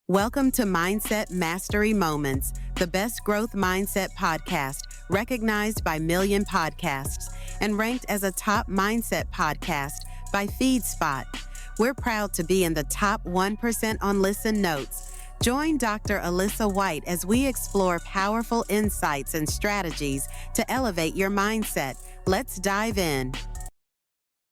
Welcome to Mindset Mastery Moments, the best growth mindset podcast recognized by Million Podcasts and ranked as a top mindset podcast by FeedSpot. We're proud to be in the top 1% on Listen Notes. Join Dr. Alisa Whyte as we explore powerful insights and strategies to elevate your mindset. Let's dive in.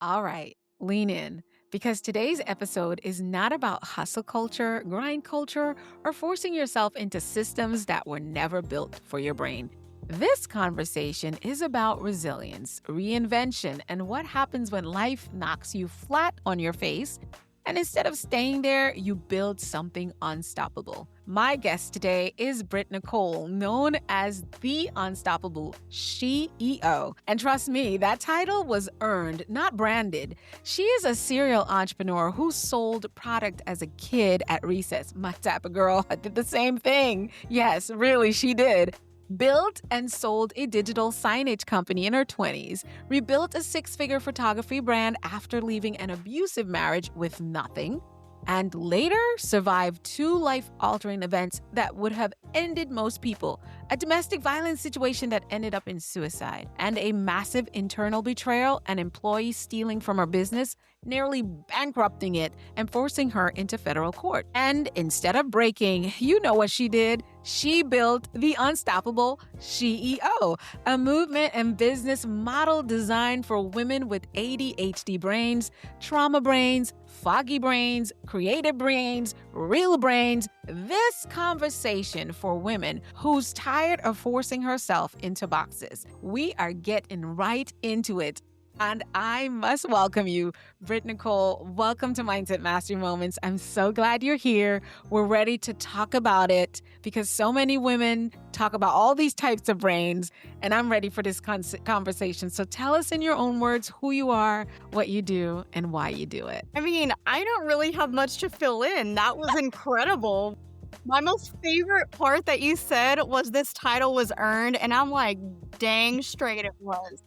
All right, lean in, because today's episode is not about hustle culture, grind culture, or forcing yourself into systems that were never built for your brain. This conversation is about resilience, reinvention, and what happens when life knocks you flat on your face. And instead of staying there, you build something unstoppable. My guest today is Brit Nicole, known as the Unstoppable SheEO. And trust me, that title was earned, not branded. She is a serial entrepreneur who sold product as a kid at recess. My type of girl. I did the same thing. Yes, really, she did. Built and sold a digital signage company in her 20s, rebuilt a six-figure photography brand after leaving an abusive marriage with nothing, and later survived two life-altering events that would have ended most people: a domestic violence situation that ended up in suicide, and a massive internal betrayal, an employee stealing from her business, nearly bankrupting it and forcing her into federal court. And instead of breaking, you know what she did? She built the Unstoppable SheEO, a movement and business model designed for women with ADHD brains, trauma brains, foggy brains, creative brains, real brains. This conversation for women who's tired of forcing herself into boxes. We are getting right into it. And I must welcome you, Brit Nicole. Welcome to Mindset Mastery Moments. I'm so glad you're here. We're ready to talk about it because so many women talk about all these types of brains, and I'm ready for this conversation. So tell us in your own words who you are, what you do, and why you do it. I mean, I don't really have much to fill in. That was incredible. My most favorite part that you said was this title was earned, and I'm like, dang straight it was.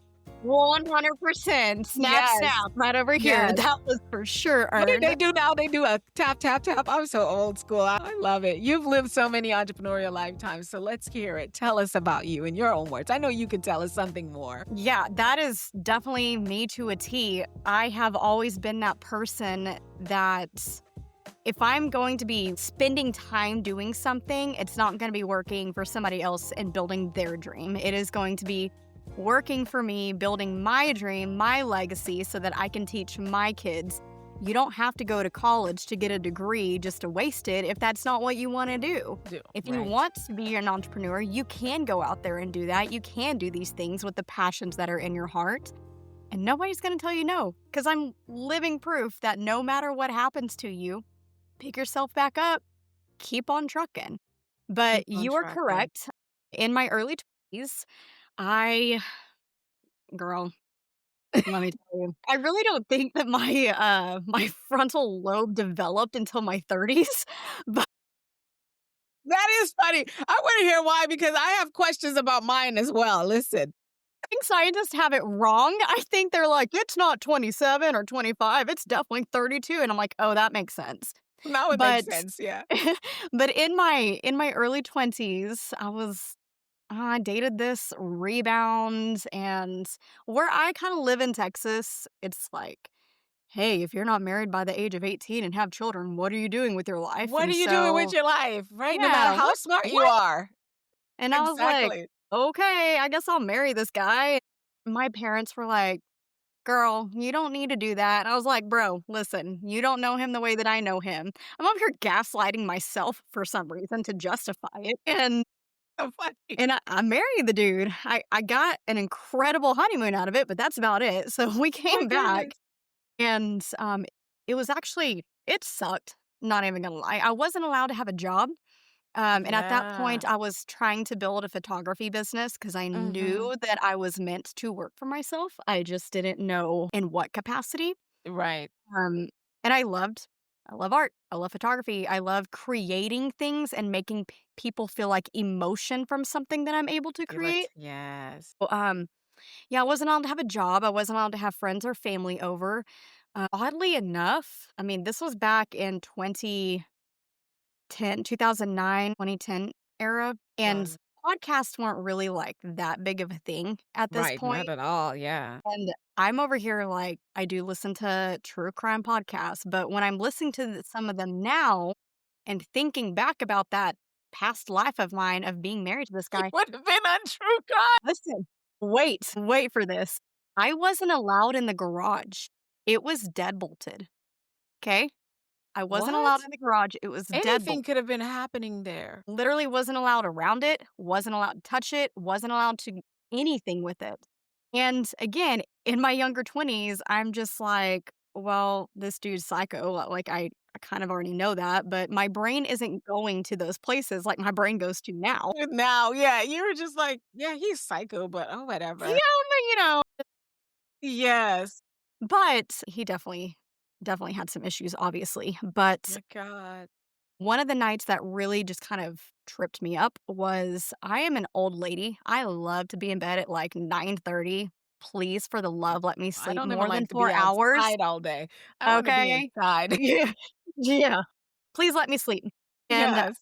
100%. Snap, right over here. Yes. That was for sure earned. What do they do now? They do a tap, tap, tap. I'm so old school. I love it. You've lived so many entrepreneurial lifetimes, so let's hear it. Tell us about you in your own words. I know you can tell us something more. Yeah, that is definitely me to a T. I have always been that person that if I'm going to be spending time doing something, it's not going to be working for somebody else and building their dream. It is going to be working for me, building my dream, my legacy, so that I can teach my kids. You don't have to go to college to get a degree just to waste it if that's not what you want to do. If you want to be an entrepreneur, you can go out there and do that. You can do these things with the passions that are in your heart. And nobody's going to tell you no, because I'm living proof that no matter what happens to you, pick yourself back up, keep on trucking. But you are correct. In my early 20s, girl, let me tell you, I really don't think that my frontal lobe developed until my 30s. But that is funny. I want to hear why, because I have questions about mine as well. Listen. I think scientists have it wrong. I think they're like, it's not 27 or 25. It's definitely 32. And I'm like, oh, that makes sense. Now it makes sense, yeah. But in my early 20s, I dated this rebound, and where I kind of live in Texas, it's like, hey, if you're not married by the age of 18 and have children, what are you doing with your life? What are you doing with your life, right? No matter how smart you are. And I was like, okay, I guess I'll marry this guy. My parents were like, girl, you don't need to do that. And I was like, bro, listen, you don't know him the way that I know him. I'm over here gaslighting myself for some reason to justify it. And so funny. And I married the dude. I got an incredible honeymoon out of it, but that's about it. So we came back, and it was actually, it sucked. Not even gonna lie. I wasn't allowed to have a job. And at that point, I was trying to build a photography business because I knew that I was meant to work for myself. I just didn't know in what capacity. Right. And I love art. I love photography. I love creating things and making people feel like emotion from something that I'm able to create. Yes. So, yeah, I wasn't allowed to have a job. I wasn't allowed to have friends or family over. Oddly enough, I mean, this was back in 2010. 2009, 2010 era. And Got it. podcasts weren't really like that big of a thing at this Right, point. not at all, yeah. And I'm over here like, I do listen to true crime podcasts, but when I'm listening to some of them now and thinking back about that past life of mine of being married to this You guy, would have been untrue God. listen, wait for this. I wasn't allowed in the garage. It was deadbolted. Okay. I wasn't allowed What? in the garage. It was deadbolt. Anything could have been happening there. Literally wasn't allowed around it, wasn't allowed to touch it, wasn't allowed to anything with it. And again, in my younger 20s, I'm just like, well, this dude's psycho. Like, I kind of already know that, but my brain isn't going to those places like my brain goes to now. Now, yeah, you were just like, "Yeah, he's psycho, but oh, Yeah, whatever." you know, Yes. but he definitely had some issues, obviously. But My God. one of the nights that really just kind of tripped me up was I am an old lady. I love to be in bed at like 9:30. Please, for the love, let me I sleep don't even more than like to be 4 hours, outside all day. I wanna be okay? inside. Yeah. Yeah. Please let me sleep. And Yes.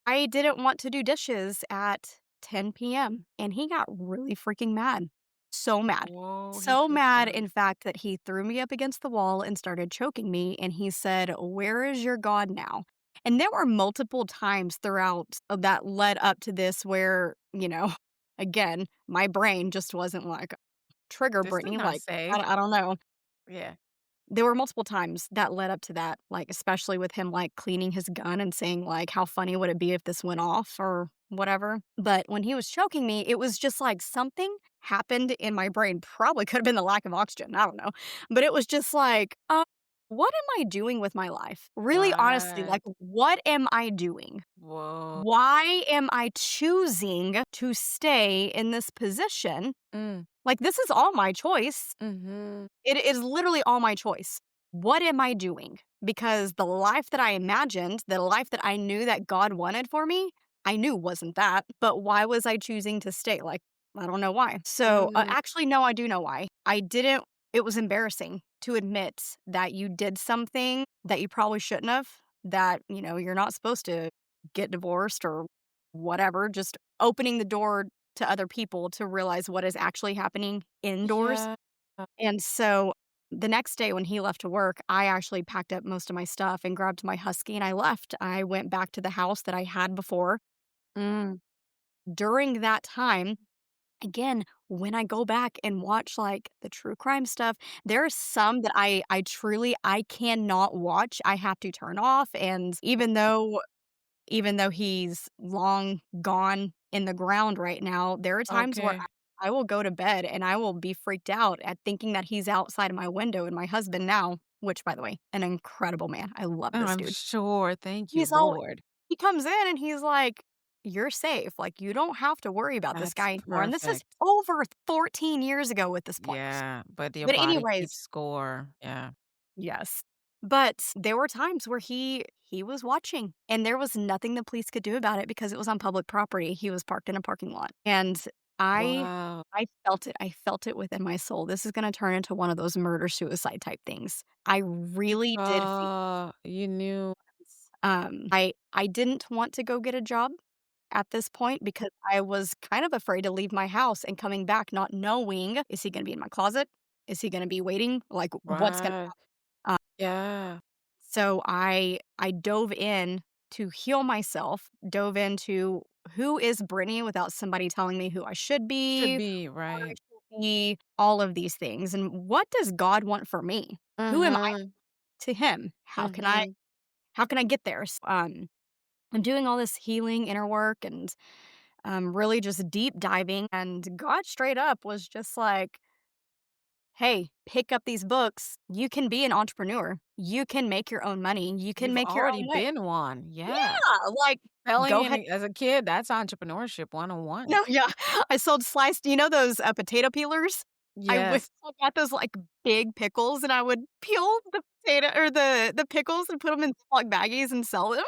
I didn't want to do dishes at 10 PM, and he got really freaking mad. So mad. Whoa, he So flipped mad, out. in fact, that he threw me up against the wall and started choking me, and he said, "Where is your God now?" And there were multiple times throughout that led up to this where, again, my brain just wasn't like, "Trigger, This is Brittany," not like, safe. I don't know. Yeah. There were multiple times that led up to that, like, especially with him, like, cleaning his gun and saying, like, "How funny would it be if this went off?" or whatever. But when he was choking me, it was just like something happened in my brain, probably could have been the lack of oxygen, I don't know. But it was just like, what am I doing with my life? Really, honestly, Right. like, what am I doing? Whoa. Why am I choosing to stay in this position? Mm. Like, this is all my choice. Mhm. It is literally all my choice. What am I doing? Because the life that I imagined, the life that I knew that God wanted for me, I knew wasn't that. But why was I choosing to stay? Like, I don't know why. So, Mm. actually, no, I do know why. I didn't, it was embarrassing to admit that you did something that you probably shouldn't have, that, you're not supposed to get divorced or whatever, just opening the door to other people to realize what is actually happening indoors. Yeah. And so the next day when he left to work, I actually packed up most of my stuff and grabbed my husky and I left. I went back to the house that I had before. Mm. During that time, again, when I go back and watch like the true crime stuff, there are some that I cannot watch. I have to turn off. And even though he's long gone in the ground right now, there are times where Okay. I will go to bed and I will be freaked out at thinking that he's outside of my window, and my husband now, which, by the way, an incredible man. I love Oh, this I'm dude. sure. Thank you, He's all Lord. he comes in and he's like, "You're safe. Like, you don't have to worry about this That's guy anymore." And this is perfect. over 14 years ago at this point. Yeah, but your But body keeps anyways, score. Yeah. yes. But there were times where he was watching and there was nothing the police could do about it because it was on public property. He was parked in a parking lot. And I Wow. I felt it. I felt it within my soul. This is going to turn into one of those murder suicide type things. I really did feel You knew. this. I didn't want to go get a job at this point because I was kind of afraid to leave my house and coming back not knowing, is he going to be in my closet? Is he going to be waiting? Like, what's going to Right. happen? Yeah. So I dove in to heal myself, dove into who is Brittany without somebody telling me who I should Should be, be, what I right. should be, all of these things. And what does God want for me? Who am I Mhm. to him? Mhm. How can I get there? I'm doing all this healing inner work and really just deep diving. And God straight up was just like, hey, pick up these books. You can be an entrepreneur. You can make your own money. You can You've make your already own way. been one. Yeah. Yeah, like, Telling go ahead. any as a kid, that's entrepreneurship 101. No, yeah. I sold sliced, those, potato peelers? Yes. I got those, like, big pickles, and I would peel the potato or the pickles and put them in Ziploc baggies and sell them.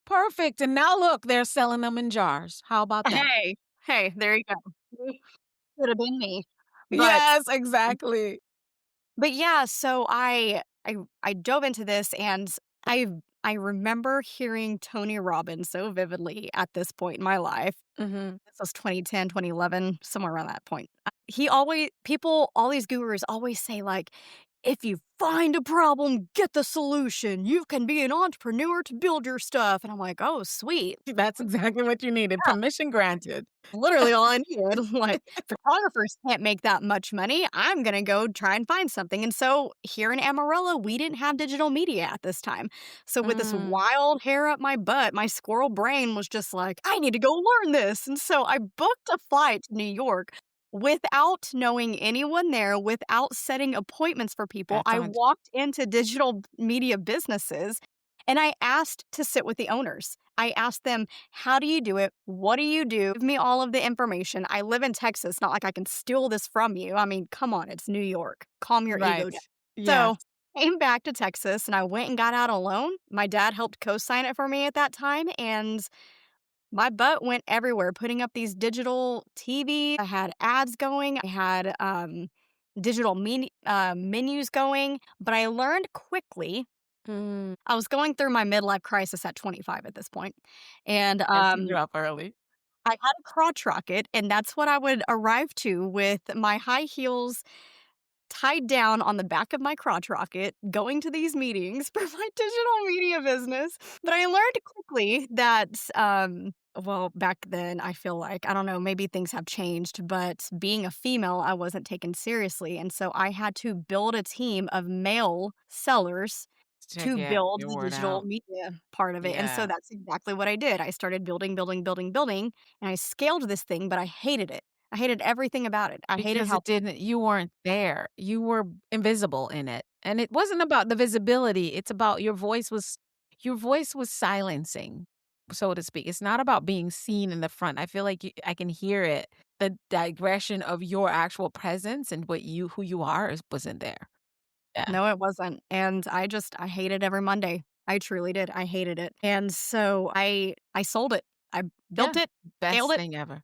Perfect, and now look, they're selling them in jars. How about that? Hey, hey, there you go. Could have been me. But Yes, exactly. But yeah, so I dove into this and I I remember hearing Tony Robbins so vividly at this point in my life. Mhm. This was 2010, 2011, somewhere around that point. He always people, all these gurus always say, like, "If you find a problem, get the solution. You can be an entrepreneur to build your stuff." And I'm like, "Oh, sweet." That's exactly what you needed. Yeah, Permission granted. literally all I needed. Like, photographers can't make that much money. I'm gonna go try and find something. And so here in Amarillo, we didn't have digital media at this time. So with this Mm, wild hair up my butt, my squirrel brain was just like, I need to go learn this. And so I booked a flight to New York without knowing anyone there, without setting appointments for people. that's I on. walked into digital media businesses and I asked to sit with the owners. I asked them, how do you do it? What do you do? Give me all of the information. I live in Texas, not like I can steal this from you. I mean, come on, it's New York. Calm your ego Right. down. Yes. So came back to Texas and I went and got out a loan. My dad helped co-sign it for me at that time. And my butt went everywhere, putting up these digital TV. I had ads going. I had digital menus going. But I learned quickly. Mm, I was going through my midlife crisis at 25 at this point, and emptied you up early. I had a crotch rocket, and that's what I would arrive to with my high heels tied down on the back of my crotch rocket, going to these meetings for my digital media business. But I learned quickly that, well, back then, I feel like, I don't know, maybe things have changed, but being a female, I wasn't taken seriously. And so I had to build a team of male sellers To to get build your the word digital out. media part of it. And so Yeah. that's exactly what I did. I started building, building, building, building, and I scaled this thing, but I hated it. I hated everything about it. I hated Because how it didn't you weren't there. You were invisible in it. And it wasn't about the visibility, it's about your voice was silencing, so to speak. It's not about being seen in the front. I feel like I can hear it. The digression of your actual presence and what you who you are wasn't there. Yeah. no, it wasn't, and I hated every Monday. I truly did, I hated it, and so I sold it. I Yeah. built it, scaled Best it, thing ever.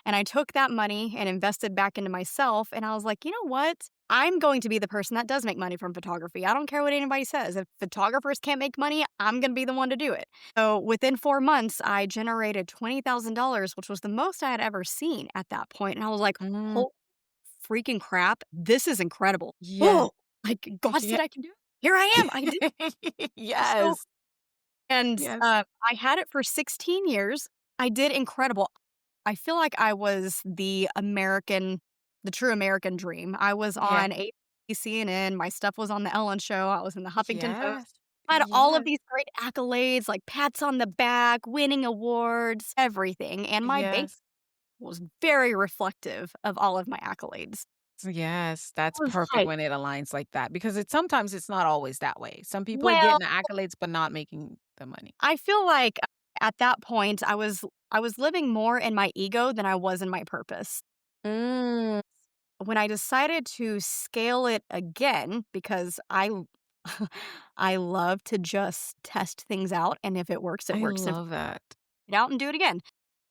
and I took that money and invested back into myself, and I was like, "You know what? I'm going to be the person that does make money from photography. I don't care what anybody says. If photographers can't make money, I'm gonna be the one to do it." So within 4 months, I generated $20,000, which was the most I had ever seen at that point, and I was like, Mm, "Holy freaking crap, this is incredible. yeah. Whoa, like, God Yeah. said I can do it. Here I am, I did it." So Yes. and, Yes. I had it for 16 years. I did incredible. I feel like I was the true American dream. I was Yeah. on ABC, CNN, my stuff was on the Ellen Show, I was in the Huffington Post. Yes. I had all of Yes. these great accolades, like pats on the back, winning awards, everything, and my bank Yes. was very reflective of all of my accolades. Yes, that's I was perfect like, when it aligns like that because sometimes it's not always that way. Some people are well, getting the accolades but not making the money. I feel like at that point, I was living more in my ego than I was in my purpose. Mm, When I decided to scale it again, because I love to just test things out, and if it works, it I works. If love that. it out and do it again.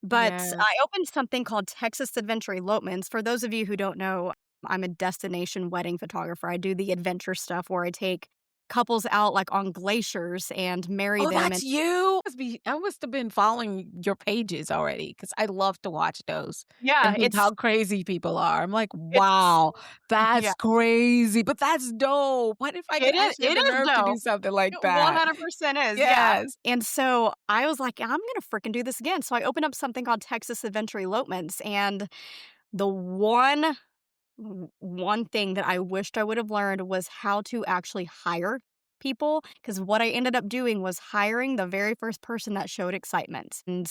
But Yes. I opened something called Texas Adventure Elopements. For those of you who don't know, I'm a destination wedding photographer. I do the adventure stuff where I take couples out like on glaciers and marry Oh, them. that's And you? I must have been following your pages already because I love to watch those yeah, and think how crazy people are. I'm like, it's wow, yeah, that's crazy, but that's dope. What if I could actually have it the is nerve to though. do something like It that? 100% is, yeah. Yes. And so I was like, I'm gonna freaking do this again. So I opened up something called Texas Adventure Elopements, and the one thing that I wished I would have learned was how to actually hire people. Because what I ended up doing was hiring the very first person that showed excitement. And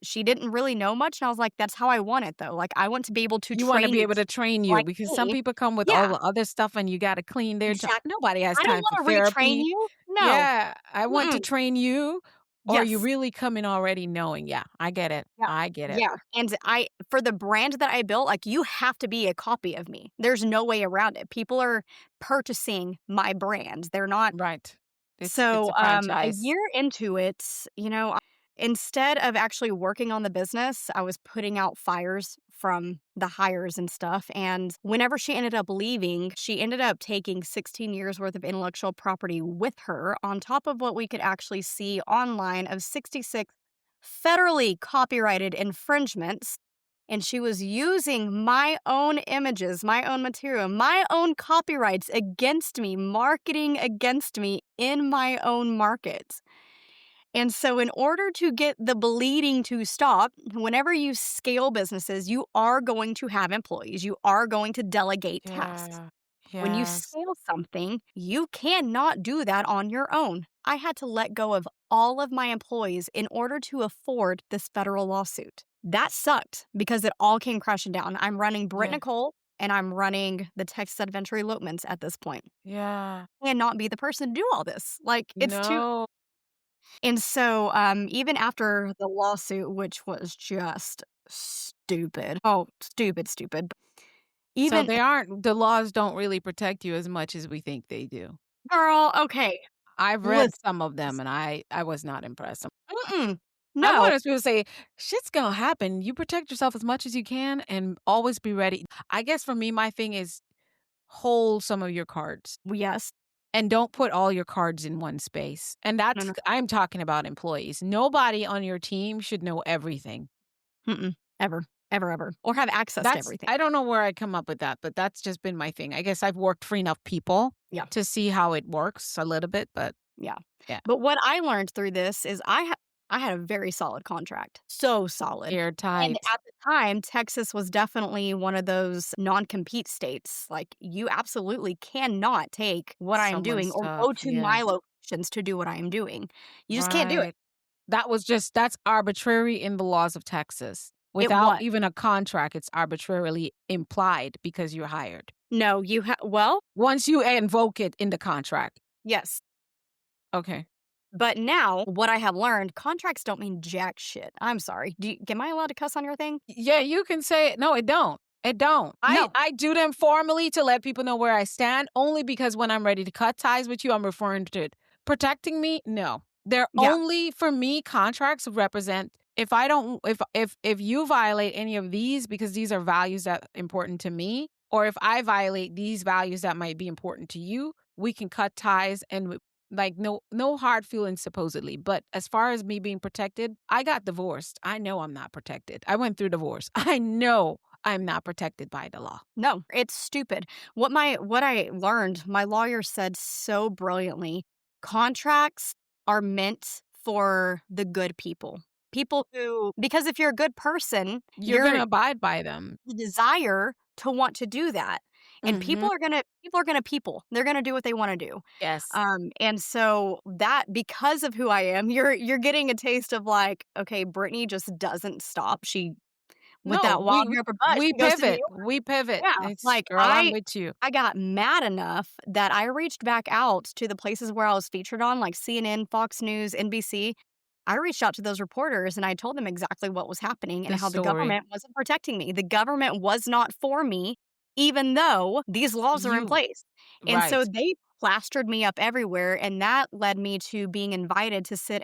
she didn't really know much. And I was like, that's how I want it though. Like, I want to be able to You wanna train be you able to train you like because some me. people come with all Yeah, the other stuff and you gotta clean their job. exactly. Nobody has I don't time for want to retrain therapy. you. No. Yeah, I want to Mm-mm. train you, or you Yes. really come in already knowing, "Yeah, I get it. Yeah. I get it." Yeah. And for the brand that I built, like, you have to be a copy of me. There's no way around it. People are purchasing my brand. They're not. Right. It's So, a a franchise. year into it, instead of actually working on the business, I was putting out fires from the hires and stuff. And whenever she ended up leaving, she ended up taking 16 years worth of intellectual property with her, on top of what we could actually see online of 66 federally copyrighted infringements. And she was using my own images, my own material, my own copyrights against me, marketing against me in my own market. And so, in order to get the bleeding to stop, whenever you scale businesses, you are going to have employees. You are going to delegate tasks. Yeah. When you Yes. scale something, you cannot do that on your own. I had to let go of all of my employees in order to afford this federal lawsuit. That sucked because it all came crashing down. I'm running Brit Yeah. Nicole and I'm running the Texas Adventure Elopements at this point. Yeah. And not be the person to do all this. Like, it's too. No. And so, even after the lawsuit, which was just stupid. Oh, stupid, stupid. So Even the laws don't really protect you as much as we think they do. girl, okay, I've read listen. some of them and I was not impressed. Mm-mm. I'm No, one of those people who say, shit's gonna happen. You protect yourself as much as you can and always be ready. I guess for me, my thing is hold some of your cards yes, and don't put all your cards in one space. And no, no, I'm talking about employees. Nobody on your team should know everything. mm-mm. Ever, ever, ever, or have access to everything. I don't know where I come up with that, but that's just been my thing. I guess I've worked for enough people Yeah, to see how it works a little bit, but yeah. yeah, But what I learned through this is I had a very solid contract, so solid. And airtight. at the time, Texas was definitely one of those non-compete states. Like, you absolutely cannot take what I am Someone's doing or stuff. go to Yeah. my locations to do what I am doing. You just can't do it. Right. That's arbitrary in the laws of Texas. It Without was. even a contract, it's arbitrarily implied because you're hired. No, well, Once you invoke it in the contract. yes. Okay. But now, what I have learned, contracts don't mean jack shit. I'm sorry. Am I allowed to cuss on your thing? Yeah, you can say it. No, it don't. It don't. No. I do them formally to let people know where I stand, only because when I'm ready to cut ties with you, I'm referring to it. Protecting me? No. They're Yeah. only, for me, contracts represent if I don't if you violate any of these because these are values that are important to me, or if I violate these values that might be important to you, we can cut ties and like no hard feelings supposedly. But as far as me being protected, I got divorced. I know I'm not protected. I went through divorce. I know I'm not protected by the law. No, it's stupid. What I learned, my lawyer said so brilliantly, contracts are meant for the good people. People who, because if you're a good person, You're gonna abide by them. the desire to want to do that. And Mm-hmm. people are gonna people. They're gonna do what they want to do. Yes. And so that, because of who I am, you're getting a taste of like, okay, Brittany just doesn't stop. She, with No, that wild hair up her butt, we she goes to New pivot. York. We pivot. Yeah, It's like girl, I'm with you. I got mad enough that I reached back out to the places where I was featured on, like CNN, Fox News, NBC. I reached out to those reporters and I told them exactly what was happening and The how the story. government wasn't protecting me. The government was not for me, even though these laws are in You place. And so right. they plastered me up everywhere. And that led me to being invited to sit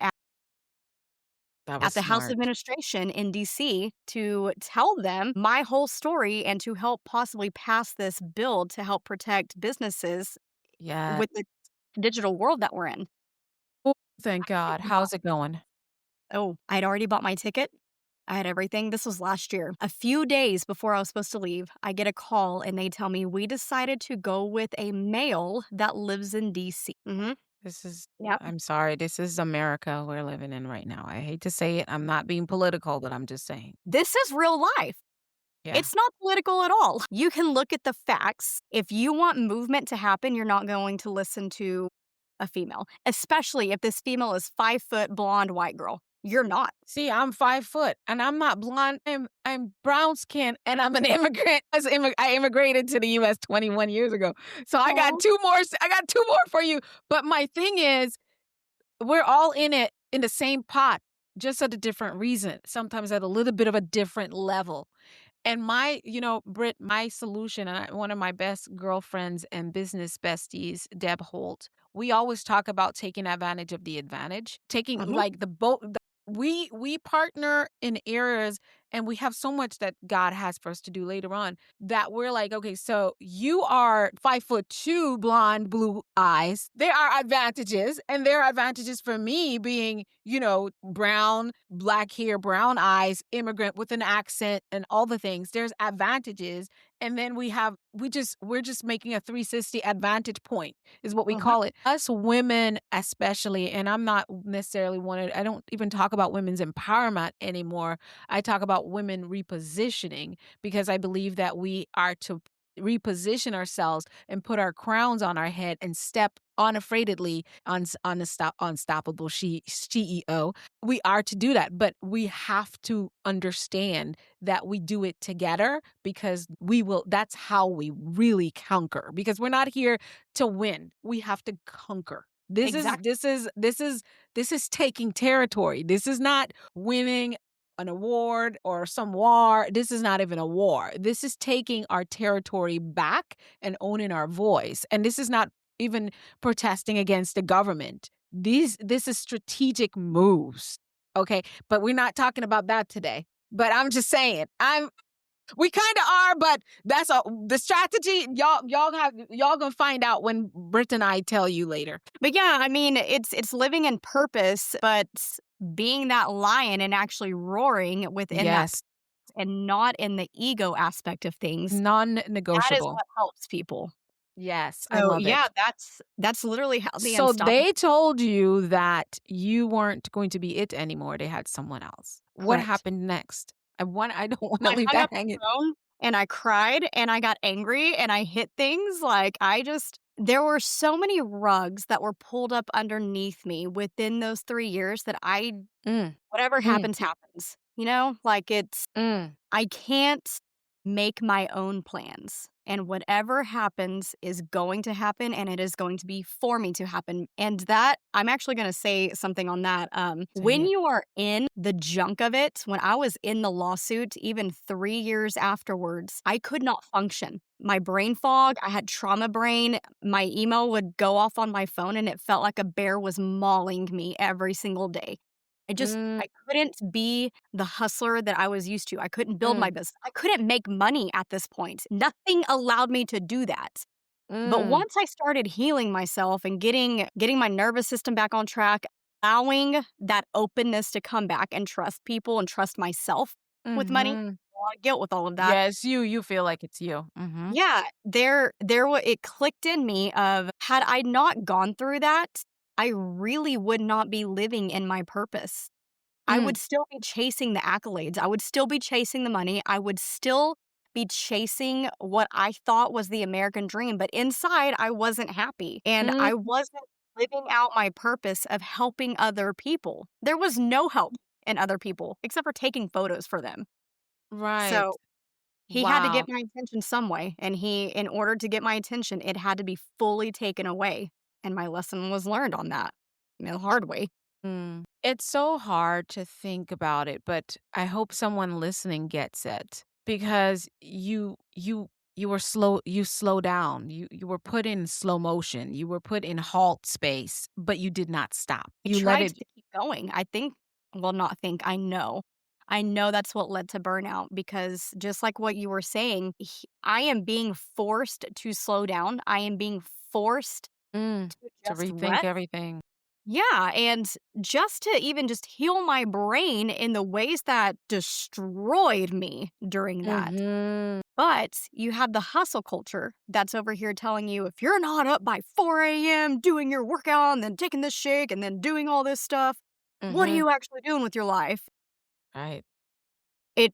That was at the House smart. Administration in DC to tell them my whole story and to help possibly pass this bill to help protect businesses Yeah. with the digital world that we're in. Oh, thank God. How's it going? Oh, I'd already bought my ticket. I had everything. This was last year. A few days before I was supposed to leave, I get a call and they tell me we decided to go with a male that lives in DC. Mm-hmm. This is Yep. I'm sorry. This is America we're living in right now. I hate to say it. I'm not being political, but I'm just saying. This is real life. Yeah. It's not political at all. You can look at the facts. If you want movement to happen, you're not going to listen to a female, especially if this female is 5 foot, blonde, white girl. You're not. See, I'm 5 foot and I'm not blonde. I'm brown skin and I'm an immigrant. I immigrated to the US 21 years ago. So I got Aw. two more. I got two more for you. But my thing is, we're all in it in the same pot, just at a different reason, sometimes at a little bit of a different level. And Britt, my solution, and one of my best girlfriends and business besties, Deb Holt, we always talk about taking advantage of the advantage, taking Mhm. like the boat. we partner in areas, and we have so much that God has for us to do later on, that we're like, okay, so you are 5'2", blonde, blue eyes. There are advantages, and there are advantages for me being, brown, black hair, brown eyes, immigrant with an accent and all the things. There's advantages. And then we're just making a 360 advantage point is what we call it. Us women, especially, and I'm not necessarily I don't even talk about women's empowerment anymore. I talk about women repositioning, because I believe that we are to reposition ourselves and put our crowns on our head and step unaffraidly on Unstoppable SheEO. We are to do that, but we have to understand that we do it together, because that's how we really conquer, because we're not here to win. We have to conquer. Exactly. This is taking territory. This is not winning an award or some war. This is not even a war. This is taking our territory back and owning our voice. And this is not even protesting against the government. This is strategic moves. Okay. But we're not talking about that today. But I'm just saying, we kind of are, but that's the strategy. Y'all gonna find out when Brit and I tell you later. But yeah, I mean, it's living in purpose, but being that lion and actually roaring within that, Yes. and not in the ego aspect of things. That is Non-negotiable. what helps people. Yes, I So love yeah, it. that's literally how the So Unstoppable. they told you that you weren't going to be it anymore. They had someone else. What Correct. happened next? I don't want to I leave hung that up the hanging. phone and I cried and I got angry and I hit things. Like, there were so many rugs that were pulled up underneath me within those 3 years that Mm, whatever mm, happens, happens. Like, mm. I can't make my own plans. And whatever happens is going to happen, and it is going to be for me to happen. And that, I'm actually going to say something on that. Say When it. you are in the junk of it, when I was in the lawsuit, even 3 years afterwards, I could not function. My brain fog, I had trauma brain. My email would go off on my phone, and it felt like a bear was mauling me every single day. Mm, I couldn't be the hustler that I was used to. I couldn't build my mm, business. I couldn't make money at this point. Nothing allowed me to do that. But mm, once I started healing myself and getting my nervous system back on track, allowing that openness to come back and trust people and trust myself with money, mm-hmm. a lot of guilt with all of that. Yes, you feel like it's you. Mm-hmm. Yeah, it clicked in me of, had I not gone through that, I really would not be living in my purpose. I Mm, would still be chasing the accolades. I would still be chasing the money. I would still be chasing what I thought was the American dream. But inside, I wasn't happy. And mm, I wasn't living out my purpose of helping other people. There was no help in other people except for taking photos for them. right. So he had to Wow. get my attention some way. And in order to get my attention, it had to be fully taken away. And my lesson was learned on that, the hard way. It's so hard to think about it, but I hope someone listening gets it, because you were slow. You slow down. You were put in slow motion. You were put in halt space, but you did not stop. I You let tried it. to keep going. I think, well, not think, I know. I know that's what led to burnout, because just like what you were saying, I am being forced to slow down. I am being forced Mm, to to just rethink rest. everything. Yeah, and just to even just heal my brain in the ways that destroyed me during that. Mm-hmm. But you have the hustle culture that's over here telling you, if you're not up by 4 a.m. doing your workout and then taking this shake and then doing all this stuff, what are Mm-hmm. you actually doing with your life? Right. It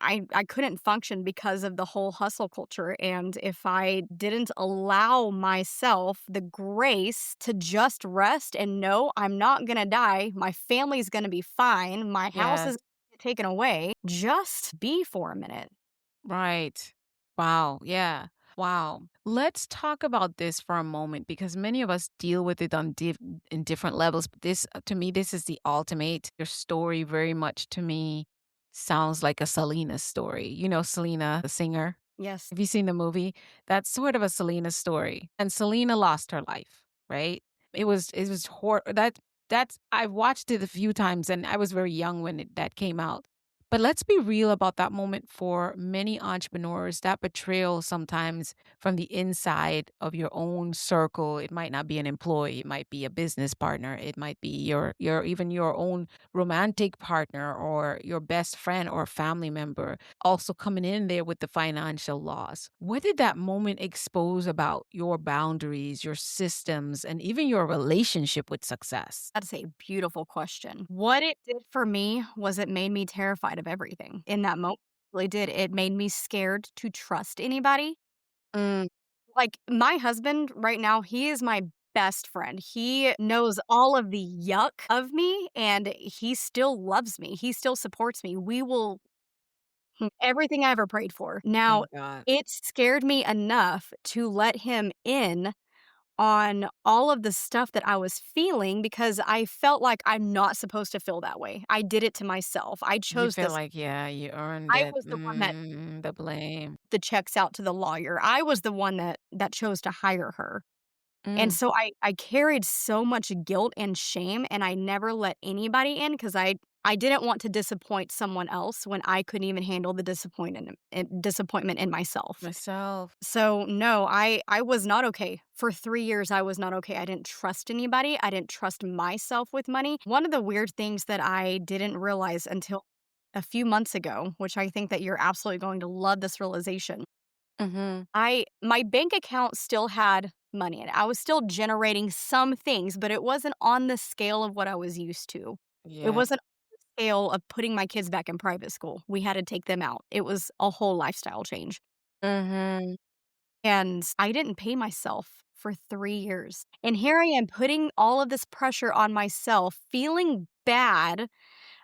I couldn't function because of the whole hustle culture. And if I didn't allow myself the grace to just rest and know I'm not gonna die, my family's gonna be fine, my house is Yes. gonna get taken away, just be for a minute. Right. Wow. Yeah. Wow. Let's talk about this for a moment, because many of us deal with it in different levels. But this, to me, this is the ultimate. Your story very much to me sounds like a Selena story. You know, Selena, the singer. Yes. Have you seen the movie? That's sort of a Selena story. And Selena lost her life, right? It was that I've watched it a few times and I was very young when that came out. But let's be real about that moment for many entrepreneurs, that betrayal sometimes from the inside of your own circle. It might not be an employee, it might be a business partner, it might be your even your own romantic partner or your best friend or family member also coming in there with the financial loss. What did that moment expose about your boundaries, your systems, and even your relationship with success? That's a beautiful question. What it did for me was it made me terrified of everything in that moment. It really did. It made me scared to trust anybody. Mm, Like my husband right now, he is my best friend. He knows all of the yuck of me and he still loves me. He still supports me. We will everything I ever prayed for. Now, thank God. it scared me enough to let him in on all of the stuff that I was feeling because I felt like I'm not supposed to feel that way. I did it to myself. I You chose feel this. like, yeah, you earned I it. was the one that The blame. the checks out to the lawyer. I was the one that chose to hire her. And Mm, so I carried so much guilt and shame and I never let anybody in because I didn't want to disappoint someone else when I couldn't even handle the disappointment in myself. myself. So, no, I was not okay. For 3 years, I was not okay. I didn't trust anybody. I didn't trust myself with money. One of the weird things that I didn't realize until a few months ago, which I think that you're absolutely going to love this realization. Mhm. My bank account still had money in it. I was still generating some things, but it wasn't on the scale of what I was used to. It Yeah. wasn't on the scale of putting my kids back in private school. We had to take them out. It was a whole lifestyle change. Mhm. And I didn't pay myself for 3 years. And here I am putting all of this pressure on myself, feeling bad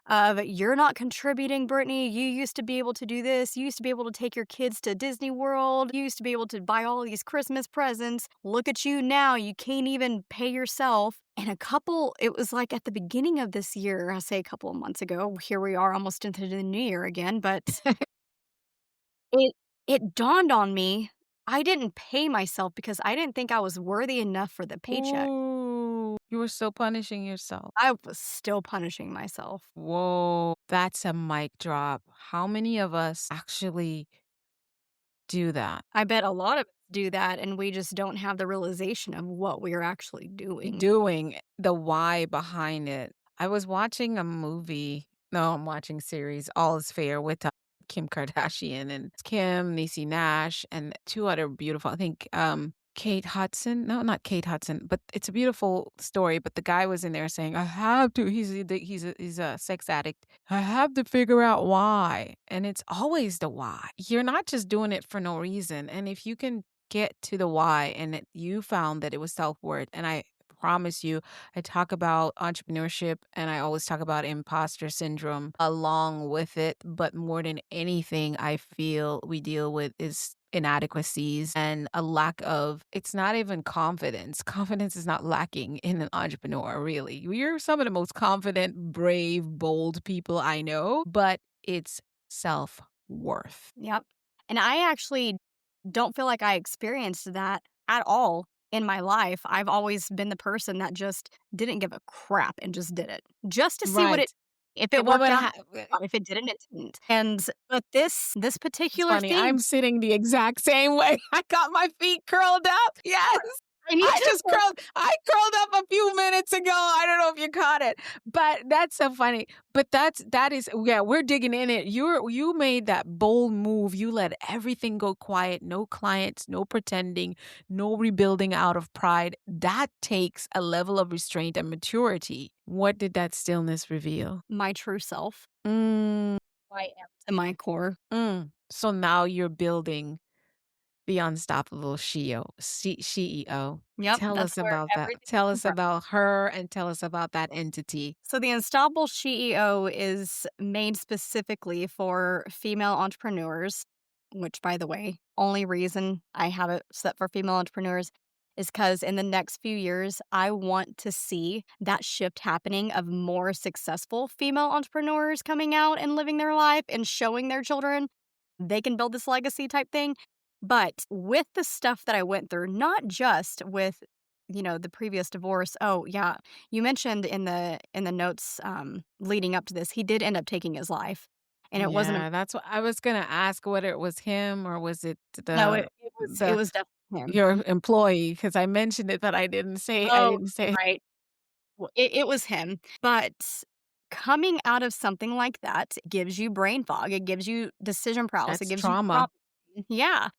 of, "You're not contributing, Brittany. You used to be able to do this. You used to be able to take your kids to Disney World. You used to be able to buy all these Christmas presents. Look at you now. You can't even pay yourself." And it was like at the beginning of this year, I say a couple of months ago, here we are almost into the new year again, but it it dawned on me, I didn't pay myself because I didn't think I was worthy enough for the paycheck. Ooh, you were still punishing yourself. I was still punishing myself. Whoa, that's a mic drop. How many of us actually do that? I bet a lot of us do that, and we just don't have the realization of what we're actually doing. Doing the why behind it. I was watching a movie. No, I'm watching series All Is Fair with Kim Kardashian and Kim, Niecy Nash, and two other beautiful, I think, Kate Hudson. No, not Kate Hudson, but it's a beautiful story. But the guy was in there saying, I have to, he's a sex addict. I have to figure out why. And it's always the why. You're not just doing it for no reason. And if you can get to the why and that you found that it was self-worth, and I promise you, I talk about entrepreneurship and I always talk about imposter syndrome along with it. But more than anything, I feel we deal with is inadequacies and a lack of, it's not even confidence. Confidence is not lacking in an entrepreneur, really. We're some of the most confident, brave, bold people I know, but it's self worth. Yep. And I actually don't feel like I experienced that at all in my life. I've always been the person that just didn't give a crap and just did it just to see what it Right. if it What worked would out, if it didn't, it didn't. And but this It's particular funny, thing, I'm sitting the exact same way. I got my feet curled up. Yes. I need to I curled up a few minutes ago. I don't know if you caught it. But that's so funny. But that is, yeah, we're digging in it. You made that bold move. You let everything go quiet. No clients, no pretending, no rebuilding out of pride. That takes a level of restraint and maturity. What did that stillness reveal? my true self. Mm, I am to my core. So now you're building the Unstoppable SheEO. Yep, Tell that's us where about that. everything Tell came us from. about her and tell us about that entity. So the Unstoppable SheEO is made specifically for female entrepreneurs, which by the way, only reason I have it set for female entrepreneurs is because in the next few years, I want to see that shift happening of more successful female entrepreneurs coming out and living their life and showing their children they can build this legacy type thing. But with the stuff that I went through, not just with the previous divorce. Oh, yeah. You mentioned in the notes leading up to this, he did end up taking his life. And it wasn't a Yeah, that's what I was gonna ask whether it was him or was it no, the it the was definitely him. your employee, because I mentioned it, but I Oh, didn't say right. Well, it was him. But coming out of something like that gives you brain fog. It gives you decision paralysis. It that's gives you trauma. trauma. Yeah.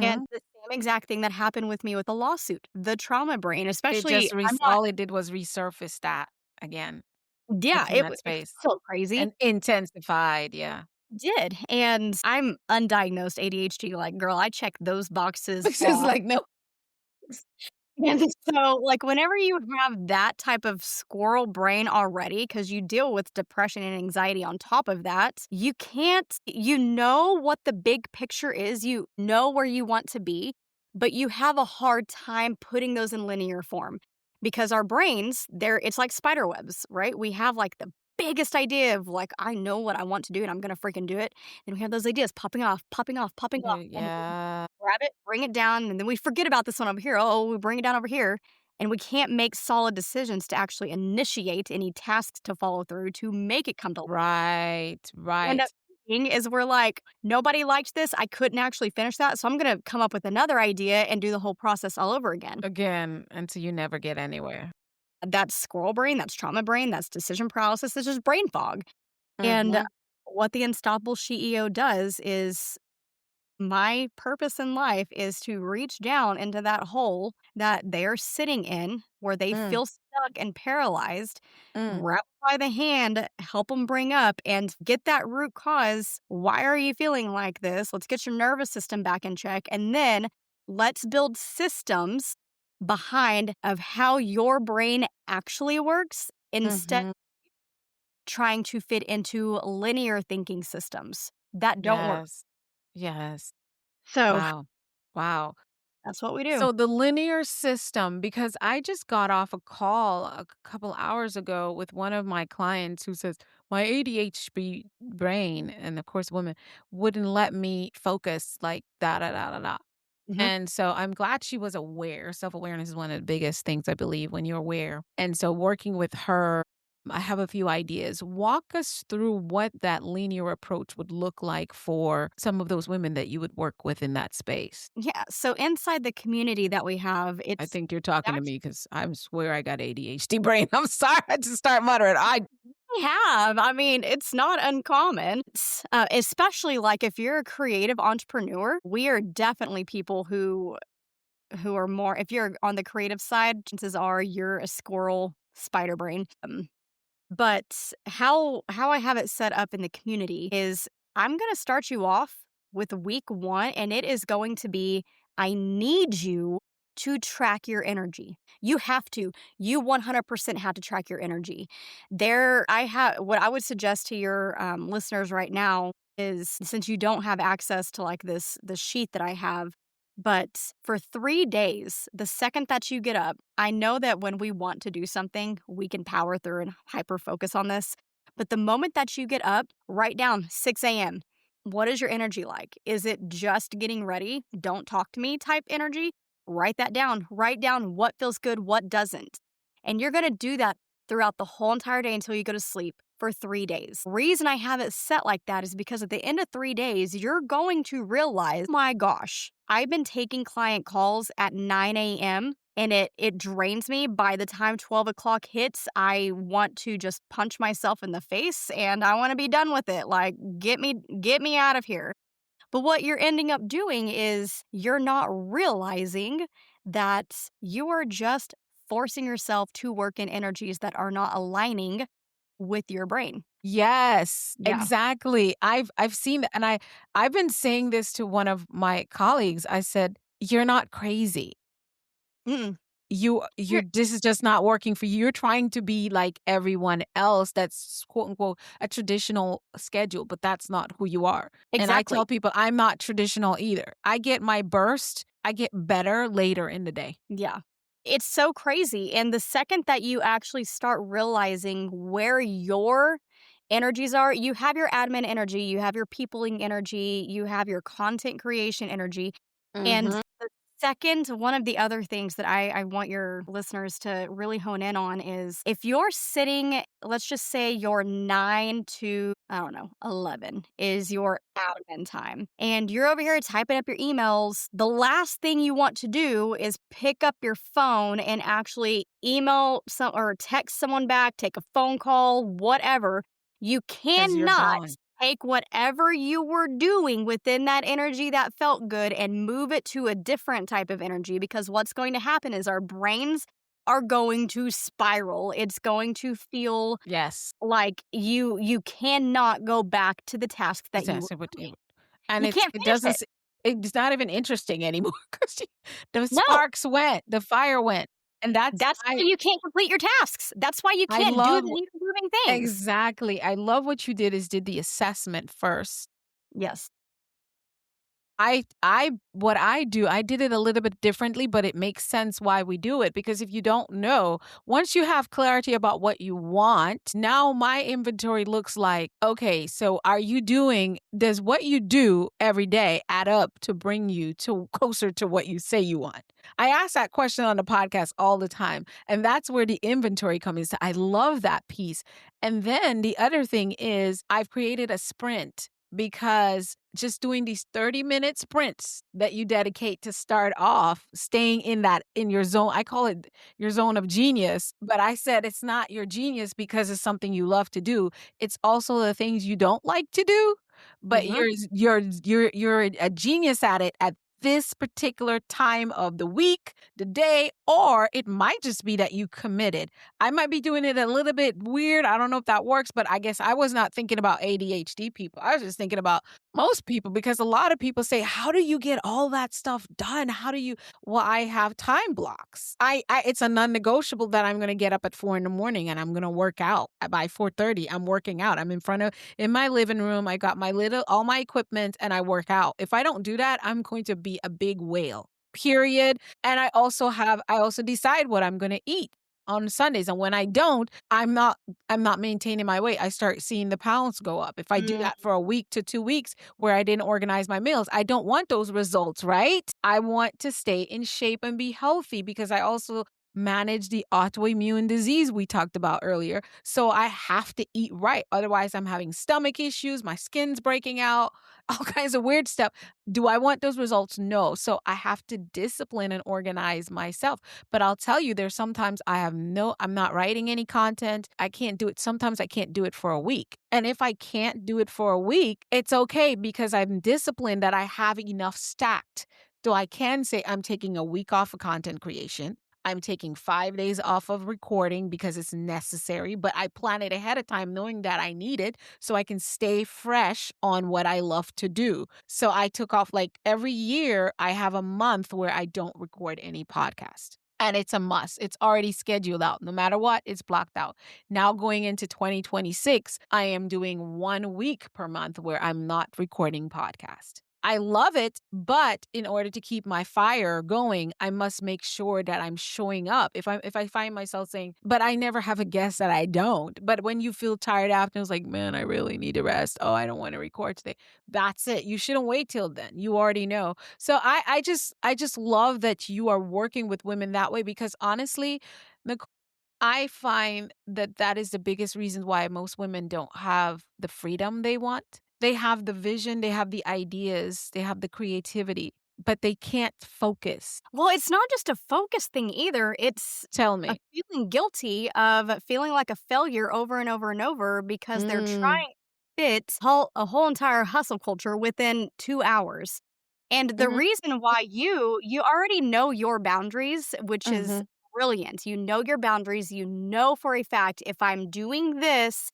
And Mhm. the same exact thing that happened with me with the lawsuit, the trauma brain, It especially just I'm not all it did was resurface that again, yeah, what's in that it's space, so crazy. and intensified, yeah. Did, and I'm undiagnosed ADHD, like, girl, I check those boxes It's just off. like, no. And so, like, whenever you have that type of squirrel brain already, because you deal with depression and anxiety on top of that, you know what the big picture is, you know where you want to be, but you have a hard time putting those in linear form because our brains, it's like spider webs, right? We have like the biggest idea of like, I know what I want to do and I'm going to freaking do it. And we have those ideas popping off, popping off, popping off. And Yeah, grab it, bring it down, and then we forget about this one over here. Oh, we bring it down over here. And we can't make solid decisions to actually initiate any tasks to follow through to make it come to life. right, End up right. doing is we're like, nobody liked this. I couldn't actually finish that. So I'm going to come up with another idea and do the whole process all over again. Again, until you never get anywhere. That's squirrel brain. That's trauma brain. That's decision paralysis. That's just brain fog. And Mhm, what the Unstoppable SheEO does is my purpose in life is to reach down into that hole that they're sitting in where they mm, feel stuck and paralyzed, mm, grab 'em by the hand, help them bring up and get that root cause. Why are you feeling like this? Let's get your nervous system back in check. And then let's build systems behind of how your brain actually works instead of mhm. trying to fit into linear thinking systems that don't work. Yes, yes. So Wow, wow. that's what we do. So the linear system, because I just got off a call a couple hours ago with one of my clients who says my ADHD brain, and of course women, wouldn't let me focus like da da da da da. Mhm. And so I'm glad she was aware. Self-awareness is one of the biggest things, I believe, when you're aware. And so working with her, I have a few ideas. Walk us through what that linear approach would look like for some of those women that you would work with in that space. Yeah, so inside the community that we have, I it's think you're talking to actually me because I swear I got ADHD brain. I'm sorry. I just start muttering. we have. I mean, it's not uncommon, especially like if you're a creative entrepreneur. We are definitely people who are more. If you're on the creative side, chances are you're a squirrel spider brain. But how I have it set up in the community is I'm going to start you off with week 1 and it is going to be I need you to track your energy. You have to. You 100% have to track your energy. I have what I would suggest to your listeners right now is since you don't have access to like this sheet that I have, but for 3 days, the second that you get up, I know that when we want to do something, we can power through and hyper focus on this. But the moment that you get up, write down 6 a.m. What is your energy like? Is it just getting ready? Don't talk to me type energy? Write that down. Write down what feels good, what doesn't. And you're going to do that throughout the whole entire day until you go to sleep for 3 days. Reason I have it set like that is because at the end of 3 days, you're going to realize, my gosh, I've been taking client calls at 9 a.m. and it drains me. By the time 12 o'clock hits, I want to just punch myself in the face and I want to be done with it. Like, get me out of here. But what you're ending up doing is you're not realizing that you are just forcing yourself to work in energies that are not aligning with your brain. Yes, Yeah. exactly. I've seen that, and I've been saying this to one of my colleagues. I said, "You're not crazy. Mm-mm. You're this is just not working for you. You're trying to be like everyone else that's quote unquote a traditional schedule, but that's not who you are." And I Exactly. tell people I'm not traditional either. I get my burst, I get better later in the day. Yeah. It's so crazy. And the second that you actually start realizing where your energies are, you have your admin energy, you have your peopling energy, you have your content creation energy. And Mhm. the Second, one of the other things that I want your listeners to really hone in on is if you're sitting, let's just say your 9 to, I don't know, 11 is your admin time, and you're over here typing up your emails, the last thing you want to do is pick up your phone and actually email some or text someone back, take a phone call, whatever. You 'Cause you're cannot gone. take whatever you were doing within that energy that felt good and move it to a different type of energy, because what's going to happen is our brains are going to spiral. It's going to feel Yes. like you cannot go back to the task that you were Yes, it would doing. and You can't it finish doesn't it. s it's not even interesting anymore 'cause the No, sparks went, the fire went, and that's why you can't complete your tasks. That's why you I can't do love the needle moving things. exactly, I love what you did the assessment first. Yes. I what I do, I did it a little bit differently, but it makes sense why we do it because if you don't know, once you have clarity about what you want, now my inventory looks like, okay, so are you doing does what you do every day add up to bring you to closer to what you say you want? I ask that question on the podcast all the time, and that's where the inventory comes in. I love that piece. And then the other thing is I've created a sprint because just doing these 30-minute sprints that you dedicate to start off staying in that in your zone. I call it your zone of genius, but I said it's not your genius because it's something you love to do. It's also the things you don't like to do, but Mhm. you're a genius at it at this particular time of the week, the day, or it might just be that you committed. I might be doing it a little bit weird. I don't know if that works, but I guess I was not thinking about ADHD people. I was just thinking about most people because a lot of people say, "How do you get all that stuff done? How do you?" Well, I have time blocks. I it's a non-negotiable that I'm going to get up at 4 in the morning and I'm going to work out by 4:30. I'm working out. I'm in my living room. I got my little all my equipment and I work out. If I don't do that, I'm going to be a big whale. Period. And I also decide what I'm going to eat on Sundays. And when I don't, I'm not maintaining my weight. I start seeing the pounds go up. If I do Mm. that for a week to 2 weeks where I didn't organize my meals, I don't want those results, right? I want to stay in shape and be healthy because I also manage the autoimmune disease we talked about earlier. So I have to eat right. Otherwise, I'm having stomach issues, my skin's breaking out, all kinds of weird stuff. Do I want those results? No. So I have to discipline and organize myself. But I'll tell you, there's sometimes I'm not writing any content. I can't do it. Sometimes I can't do it for a week. And if I can't do it for a week, it's okay because I'm disciplined that I have enough stacked. So I can say I'm taking a week off of content creation. I'm taking 5 days off of recording because it's necessary, but I plan it ahead of time knowing that I need it so I can stay fresh on what I love to do. So I took off like every year, I have a month where I don't record any podcast. And it's a must. It's already scheduled out. No matter what, it's blocked out. Now going into 2026, I am doing 1 week per month where I'm not recording podcast. I love it, but in order to keep my fire going, I must make sure that I'm showing up. If I find myself saying, "But I never have a guest that I don't." But when you feel tired after, it's like, "Man, I really need to rest. Oh, I don't want to record today." That's it. You shouldn't wait till then. You already know. So I just love that you are working with women that way because honestly, Nicole, I find that that is the biggest reason why most women don't have the freedom they want. They have the vision, they have the ideas, they have the creativity, but they can't focus. Well, it's not just a focus thing either. It's Tell a me. feeling guilty of feeling like a failure over and over and over because they're Mm, trying to fit a whole entire hustle culture within 2 hours. And the mhm, reason why you already know your boundaries, which is mhm, brilliant. You know your boundaries. You know for a fact if I'm doing this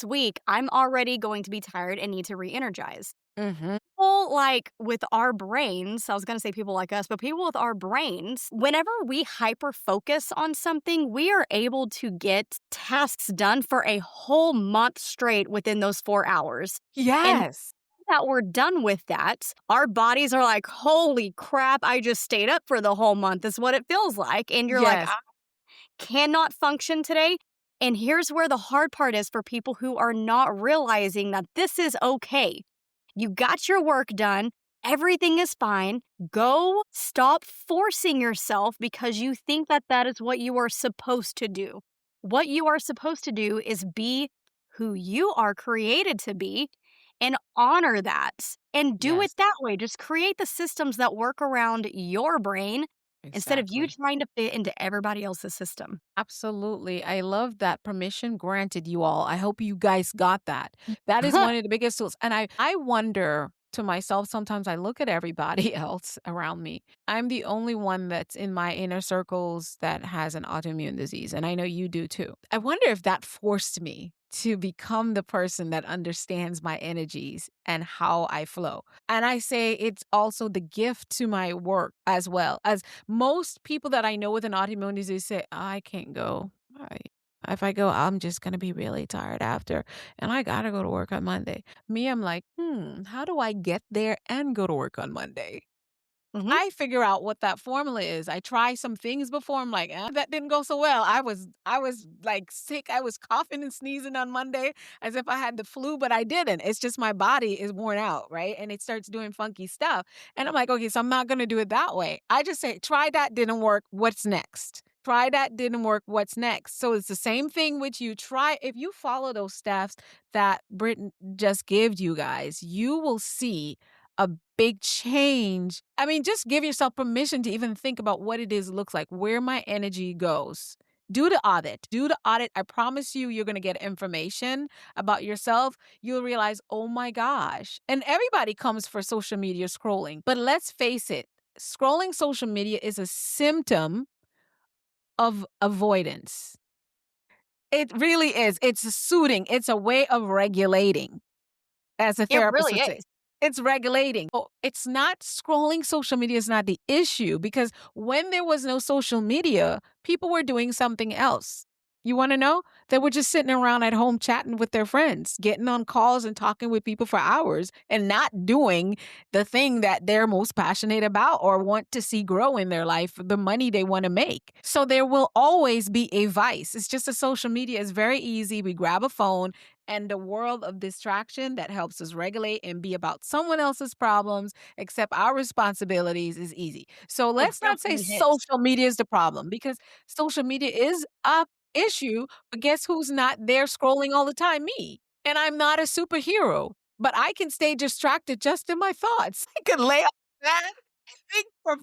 week, I'm already going to be tired and need to re-energize. mhm. People like with our brains, I was going to say people like us, but people with our brains, whenever we hyper focus on something, we are able to get tasks done for a whole month straight within those 4 hours. And Yes. that we're done with that, our bodies are like, holy crap, I just stayed up for the whole month, is what it feels like. And you're like, Yes. I cannot function today. And here's where the hard part is for people who are not realizing that this is okay. You got your work done. Everything is fine. Go stop forcing yourself because you think that that is what you are supposed to do. What you are supposed to do is be who you are created to be and honor that and do it Yes, that way. Just create the systems that work around your brain instead of you exactly. trying to fit into everybody else's system. Absolutely. I love that permission granted, you all. I hope you guys got that. That is one of the biggest tools. And I wonder to myself, sometimes I look at everybody else around me. I'm the only one that's in my inner circles that has an autoimmune disease. And I know you do too. I wonder if that forced me to become the person that understands my energies and how I flow. And I say it's also the gift to my work as well. As most people that I know with an autoimmune disease say, I can't go. I, if I go, I'm just going to be really tired after. And I got to go to work on Monday. Me, I'm like, how do I get there and go to work on Monday? Mhm. I figure out what that formula is. I try some things before. I'm like, that didn't go so well. I was like sick. I was coughing and sneezing on Monday as if I had the flu, but I didn't. It's just my body is worn out, right? And it starts doing funky stuff. And I'm like, okay, so I'm not going to do it that way. I just say, try that, didn't work. What's next? Try that, didn't work. What's next? So it's the same thing with you. Try, if you follow those steps that Britain just gave you guys, you will see a big change. I mean, just give yourself permission to even think about what it is looks like, where my energy goes. Do the audit. Do the audit. I promise you, you're going to get information about yourself. You'll realize, oh my gosh. And everybody comes for social media scrolling. But let's face it, scrolling social media is a symptom of avoidance. It really is. It's a soothing, it's a way of regulating, as a It therapist really would say. is. It's regulating. Oh, it's not scrolling social media is not the issue because when there was no social media, people were doing something else. You want to know? They were just sitting around at home chatting with their friends, getting on calls and talking with people for hours and not doing the thing that they're most passionate about or want to see grow in their life, the money they want to make. So there will always be a vice. It's just a social media is very easy. We grab a phone and the world of distraction that helps us regulate and be about someone else's problems, accept our responsibilities is easy. So The let's not say dopamine hits. social media is the problem because social media is a issue, but guess who's not there scrolling all the time? Me. And I'm not a superhero, but I can stay distracted just in my thoughts. I can lay on that and think for 5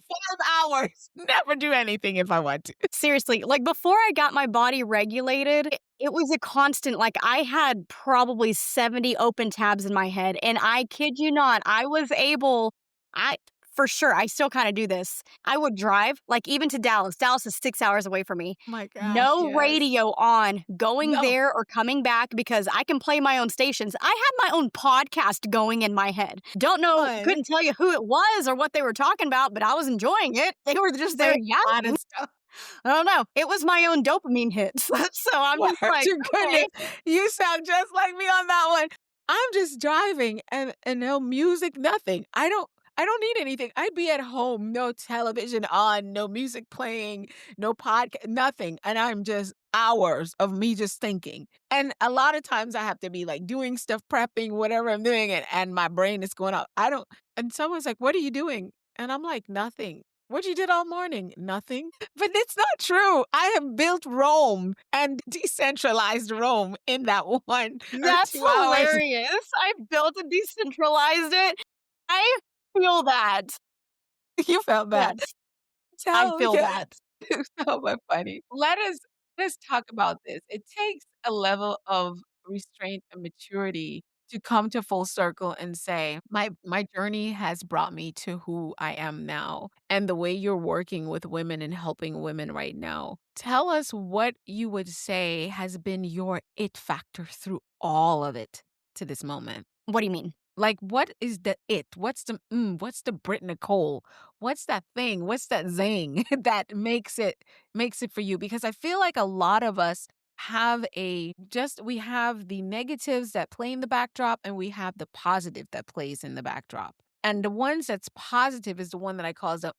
hours, never do anything if I want to. Seriously, like before I got my body regulated, it was a constant. Like I had probably 70 open tabs in my head. And I kid you not, I was able, I for sure, I still kind of do this. I would drive, like even to Dallas. Dallas is 6 hours away from me. My gosh, No yes. radio on, going No. there or coming back because I can play my own stations. I had my own podcast going in my head. Don't know, Fun. couldn't tell you who it was or what they were talking about, but I was enjoying it. They were just there Say a lot yapping. of stuff. I don't know. It was my own dopamine hits. So I'm Word just like, to okay. goodness. You sound just like me on that one. I'm just driving and no music, nothing. I don't need anything. I'd be at home, no television on, no music playing, no podcast, nothing. And I'm just hours of me just thinking. And a lot of times I have to be like doing stuff, prepping, whatever I'm doing, and my brain is going out. And someone's like, what are you doing? And I'm like, nothing. What you did all morning? Nothing. But it's not true. I have built Rome and decentralized Rome in that 1 or 2 That's hours. hilarious. I built and decentralized it. I feel that. You felt bad. Yes, I Tell feel yeah. that. So much funny. Let us talk about this. It takes a level of restraint and maturity to come to full circle and say, my journey has brought me to who I am now. And the way you're working with women and helping women right now. Tell us what you would say has been your it factor through all of it to this moment. What do you mean? Like, what is the it? What's the Brit Nicole? What's that thing? What's that zing that makes it for you? Because I feel like a lot of us have we have the negatives that play in the backdrop and we have the positive that plays in the backdrop. And the ones that's positive is the one that I call the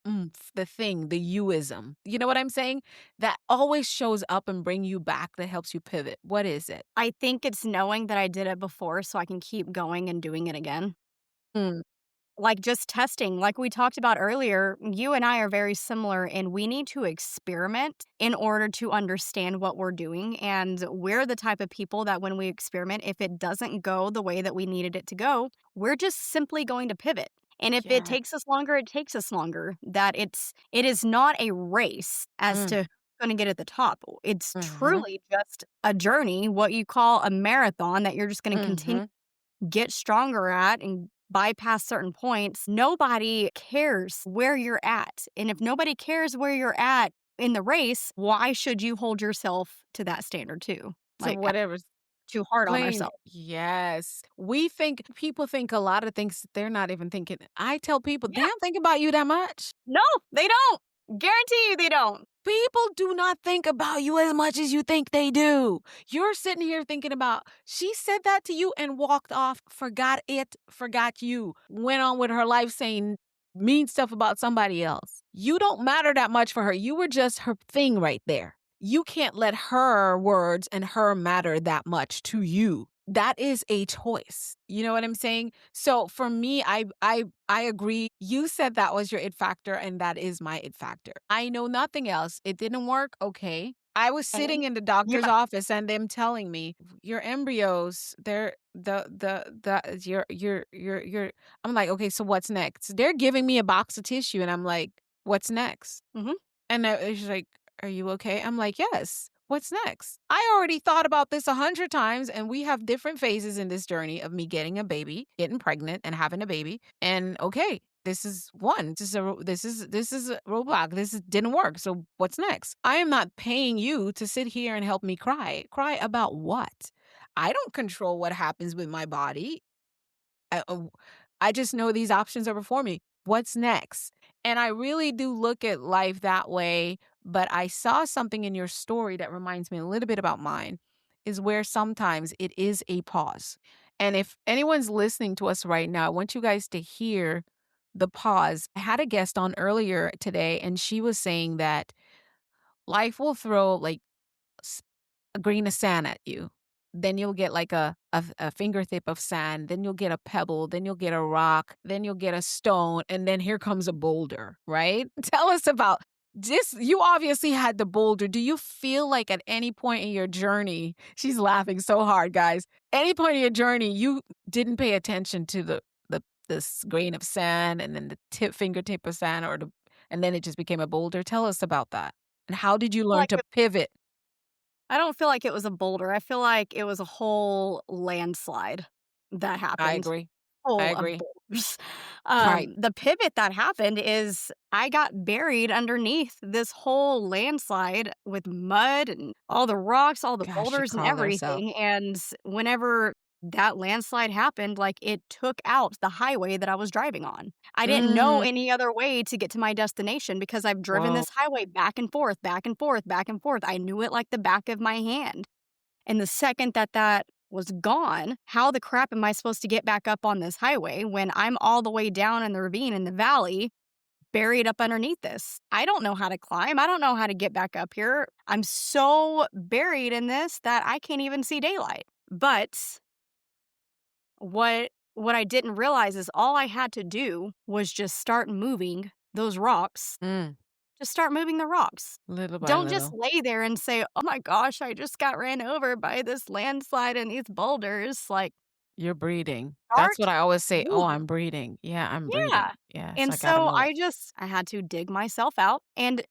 the thing, the youism. You know what I'm saying? That always shows up and bring you back that helps you pivot. What is it? I think it's knowing that I did it before so I can keep going and doing it again. Mm. like just testing, like we talked about earlier, you and I are very similar, and we need to experiment in order to understand what we're doing. And we're the type of people that when we experiment, if it doesn't go the way that we needed it to go, we're just simply going to pivot. And if it Yeah. takes us longer, it takes us longer. That it is not a race as Mm. to who's going to get at the top. It's Mhm. truly just a journey, what you call a marathon that you're just going to continue Mhm. get stronger at and bypass certain points. Nobody cares where you're at. And if nobody cares where you're at in the race, why should you hold yourself to that standard too? To Like, whatever's too hard on plain. ourselves. Yes. People think a lot of things that they're not even thinking. I tell people, they Yeah. don't think about you that much. No, they don't. Guarantee you they don't. People do not think about you as much as you think they do. You're sitting here thinking about, she said that to you and walked off, forgot it, forgot you, went on with her life saying mean stuff about somebody else. You don't matter that much for her. You were just her thing right there. You can't let her words and her matter that much to you. That is a choice. You know what I'm saying? So for me, I agree. You said that was your it factor, and that is my it factor. I know nothing else. It didn't work. Okay. I was sitting And in the doctor's yeah, office and them telling me your embryos, they're the you're I'm like, okay, so what's next? They're giving me a box of tissue and I'm like, what's next? hmm And she's like, are you okay? I'm like, yes. What's next? I already thought about this 100 times, and we have different phases in this journey of me getting a baby, getting pregnant, and having a baby. And okay, this is one. This is a roadblock. Didn't work. So what's next? I am not paying you to sit here and help me cry. Cry about what? I don't control what happens with my body. I, uh, I just know these options are before me. What's next? And I really do look at life that way. But I saw something in your story that reminds me a little bit about mine, is where sometimes it is a pause. And if anyone's listening to us right now, I want you guys to hear the pause. I had a guest on earlier today, and she was saying that life will throw like a grain of sand at you. Then you'll get like a fingertip of sand. Then you'll get a pebble. Then you'll get a rock. Then you'll get a stone. And then here comes a boulder, right? Tell us about this. You obviously had the boulder. Do you feel like at any point in your journey, she's laughing so hard, guys, any point in your journey, you didn't pay attention to this grain of sand and then the fingertip of sand and then it just became a boulder? Tell us about that. And how did you learn like to pivot? I don't feel like it was a boulder. I feel like it was a whole landslide that I happened. agree. I Full of agree. boulders. Right. The pivot that happened is I got buried underneath this whole landslide with mud and all the rocks, all the Gosh, she boulders and called herself. everything. And whenever that landslide happened, like it took out the highway that I was driving on. I didn't know Mhm. any other way to get to my destination because I've driven Whoa. this highway back and forth, back and forth, back and forth. I knew it like the back of my hand. And the second that that was gone, how the crap am I supposed to get back up on this highway when I'm all the way down in the ravine in the valley, buried up underneath this? I don't know how to climb. I don't know how to get back up here. I'm so buried in this that I can't even see daylight. But what I didn't realize is all I had to do was just start moving those rocks. Mm. Just start moving the rocks. Little by Don't just little. lay there and say, "Oh my gosh, I just got ran over by this landslide and these boulders." Like, You're breathing. That's what start I always say. Oh, moving. I'm breathing. Yeah, I'm breathing. Yeah. Yes, And I gotta so move. I had to dig myself out. And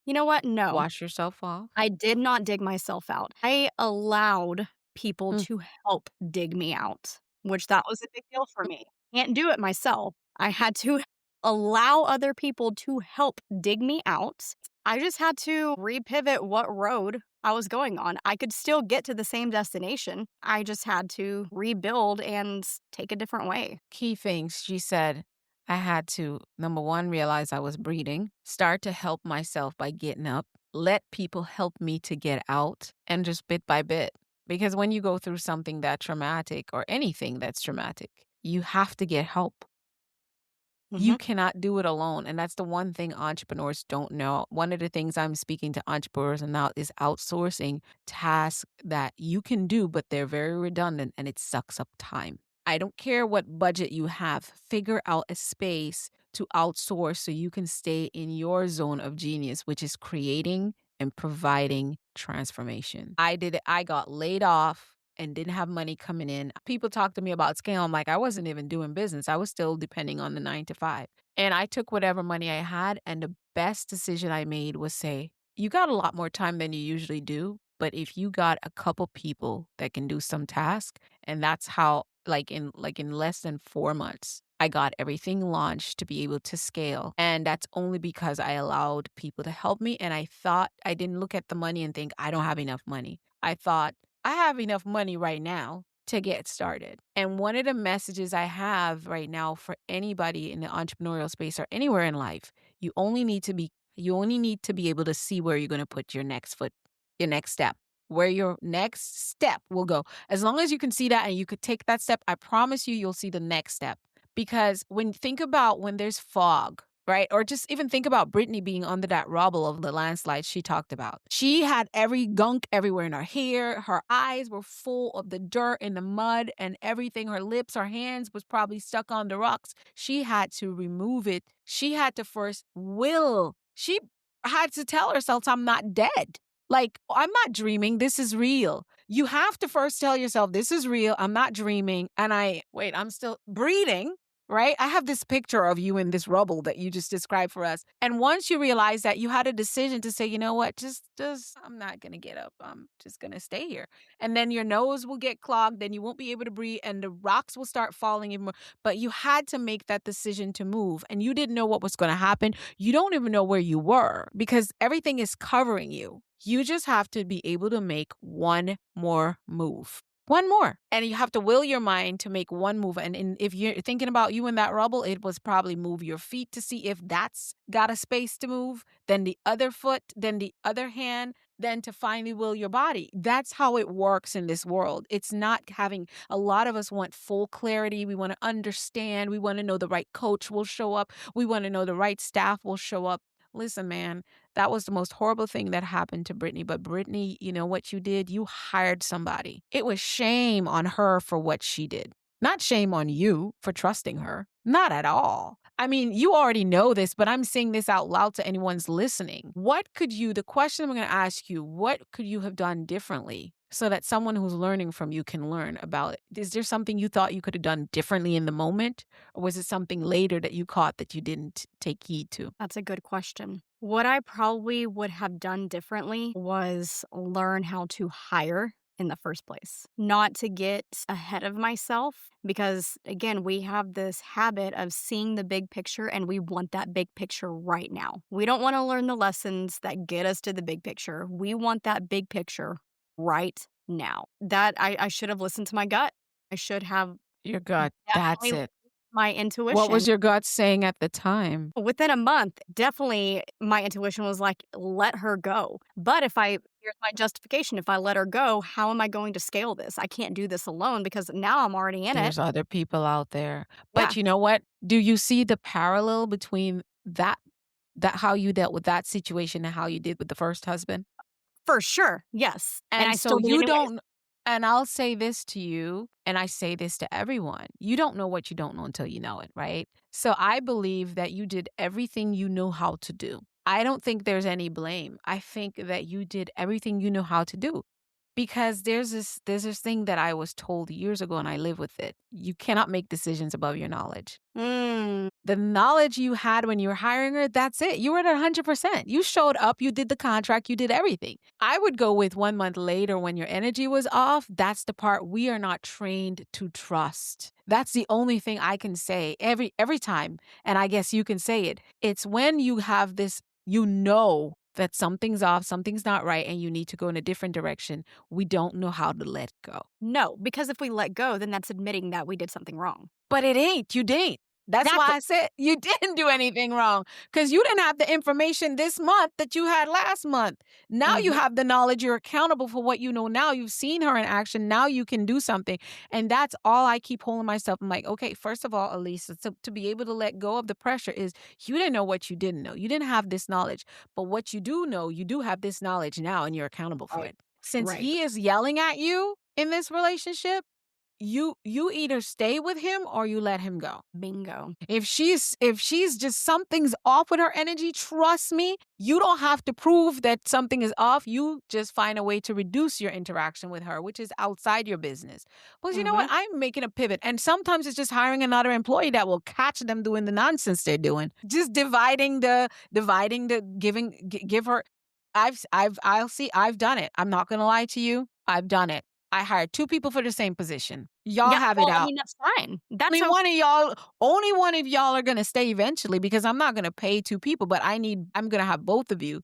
you know what? No, Wash yourself off. I did not dig myself out. I allowed people Mm. to help dig me out, which that was a big deal for me. Can't do it myself. I had to allow other people to help dig me out. I just had to repivot what road I was going on. I could still get to the same destination. I just had to rebuild and take a different way. Key things she said. I had to, number one, realize I was breathing, start to help myself by getting up, let people help me to get out, and just bit by bit. Because when you go through something that traumatic or anything that's traumatic, you have to get help. Mhm. You cannot do it alone. And that's the one thing entrepreneurs don't know. One of the things I'm speaking to entrepreneurs about is outsourcing tasks that you can do, but they're very redundant and it sucks up time. I don't care what budget you have, figure out a space to outsource so you can stay in your zone of genius, which is creating and providing transformation. I did it. I got laid off and didn't have money coming in. People talk to me about scale. I'm like, I wasn't even doing business. I was still depending on the 9 to 5. And I took whatever money I had. And the best decision I made was say, you got a lot more time than you usually do. But if you got a couple people that can do some task, and that's how, in less than 4 months, I got everything launched to be able to scale. And that's only because I allowed people to help me. And I didn't look at the money and think, I don't have enough money. I thought, I have enough money right now to get started. And one of the messages I have right now for anybody in the entrepreneurial space or anywhere in life, you only need to be able to see where you're going to put your next step, where your next step will go. As long as you can see that and you could take that step, I promise you'll see the next step. Because when there's fog, right? Or just even think about Brittany being under that rubble of the landslide she talked about. She had every gunk everywhere in her hair. Her eyes were full of the dirt and the mud and everything. Her lips, her hands was probably stuck on the rocks. She had to remove it. She had to she had to tell herself, I'm not dead. Like, I'm not dreaming. This is real. You have to first tell yourself, this is real. I'm not dreaming. And I'm still breathing, right? I have this picture of you in this rubble that you just described for us. And once you realize that, you had a decision to say, you know what, just I'm not going to get up. I'm just going to stay here. And then your nose will get clogged. Then you won't be able to breathe and the rocks will start falling even more. But you had to make that decision to move and you didn't know what was going to happen. You don't even know where you were because everything is covering you. You just have to be able to make one more move. One more. And you have to will your mind to make one move. And if you're thinking about you in that rubble, it was probably move your feet to see if that's got a space to move, then the other foot, then the other hand, then to finally will your body. That's how it works in this world. It's not having, a lot of us want full clarity. We want to understand. We want to know the right coach will show up. We want to know the right staff will show up. Listen, man, that was the most horrible thing that happened to Brittany. But Brittany, you know what you did? You hired somebody. It was shame on her for what she did. Not shame on you for trusting her. Not at all. I mean, you already know this, but I'm saying this out loud to anyone's listening. The question I'm going to ask you, what could you have done differently so that someone who's learning from you can learn about it? Is there something you thought you could have done differently in the moment? Or was it something later that you caught that you didn't take heed to? That's a good question. What I probably would have done differently was learn how to hire in the first place, not to get ahead of myself. Because again, we have this habit of seeing the big picture and we want that big picture right now. We don't want to learn the lessons that get us to the big picture. We want that big picture right now. That I should have listened to my gut. I should have Your gut. That's it. my intuition. What was your gut saying at the time? Within a month, definitely my intuition was like, let her go. But here's my justification. If I let her go, how am I going to scale this? I can't do this alone because now I'm already in There's it. other people out there. But Yeah. you know what? Do you see the parallel between that how you dealt with that situation and how you did with the first husband? For sure. Yes. And I so still did you anyways. don't, and I'll say this to you, and I say this to everyone. You don't know what you don't know until you know it, right? So I believe that you did everything you know how to do. I don't think there's any blame. I think that you did everything you know how to do. Because there's this thing that I was told years ago and I live with it. You cannot make decisions above your knowledge. The knowledge you had when you were hiring her, that's it. You were at 100%. You showed up, you did the contract, you did everything. I would go with 1 month later when your energy was off. That's the part we are not trained to trust. That's the only thing I can say every time. And I guess you can say it. It's when you have this, you know that something's off, something's not right, and you need to go in a different direction. We don't know how to let go. No, because if we let go, then that's admitting that we did something wrong. But it ain't. You didn't. That's why I said you didn't do anything wrong because you didn't have the information this month that you had last month. Now you have the knowledge. You're accountable for what you know now. You've seen her in action. Now you can do something. And that's all I keep holding myself. I'm like, okay, first of all, Alisa, to be able to let go of the pressure is you didn't know what you didn't know. You didn't have this knowledge. But what you do know, you do have this knowledge now and you're accountable for it. Since he is yelling at you in this relationship, you either stay with him or you let him go. Bingo. If she's just something's off with her energy, trust me, you don't have to prove that something is off. You just find a way to reduce your interaction with her, which is outside your business. Because you know what? I'm making a pivot. And sometimes it's just hiring another employee that will catch them doing the nonsense they're doing. Just dividing the give her. I've done it. I'm not going to lie to you. I've done it. I hired 2 people for the same position. Y'all Yeah, have well, it I out. mean, that's fine. That's Only okay. only one of y'all are going to stay eventually because I'm not going to pay 2 people, but I'm going to have both of you.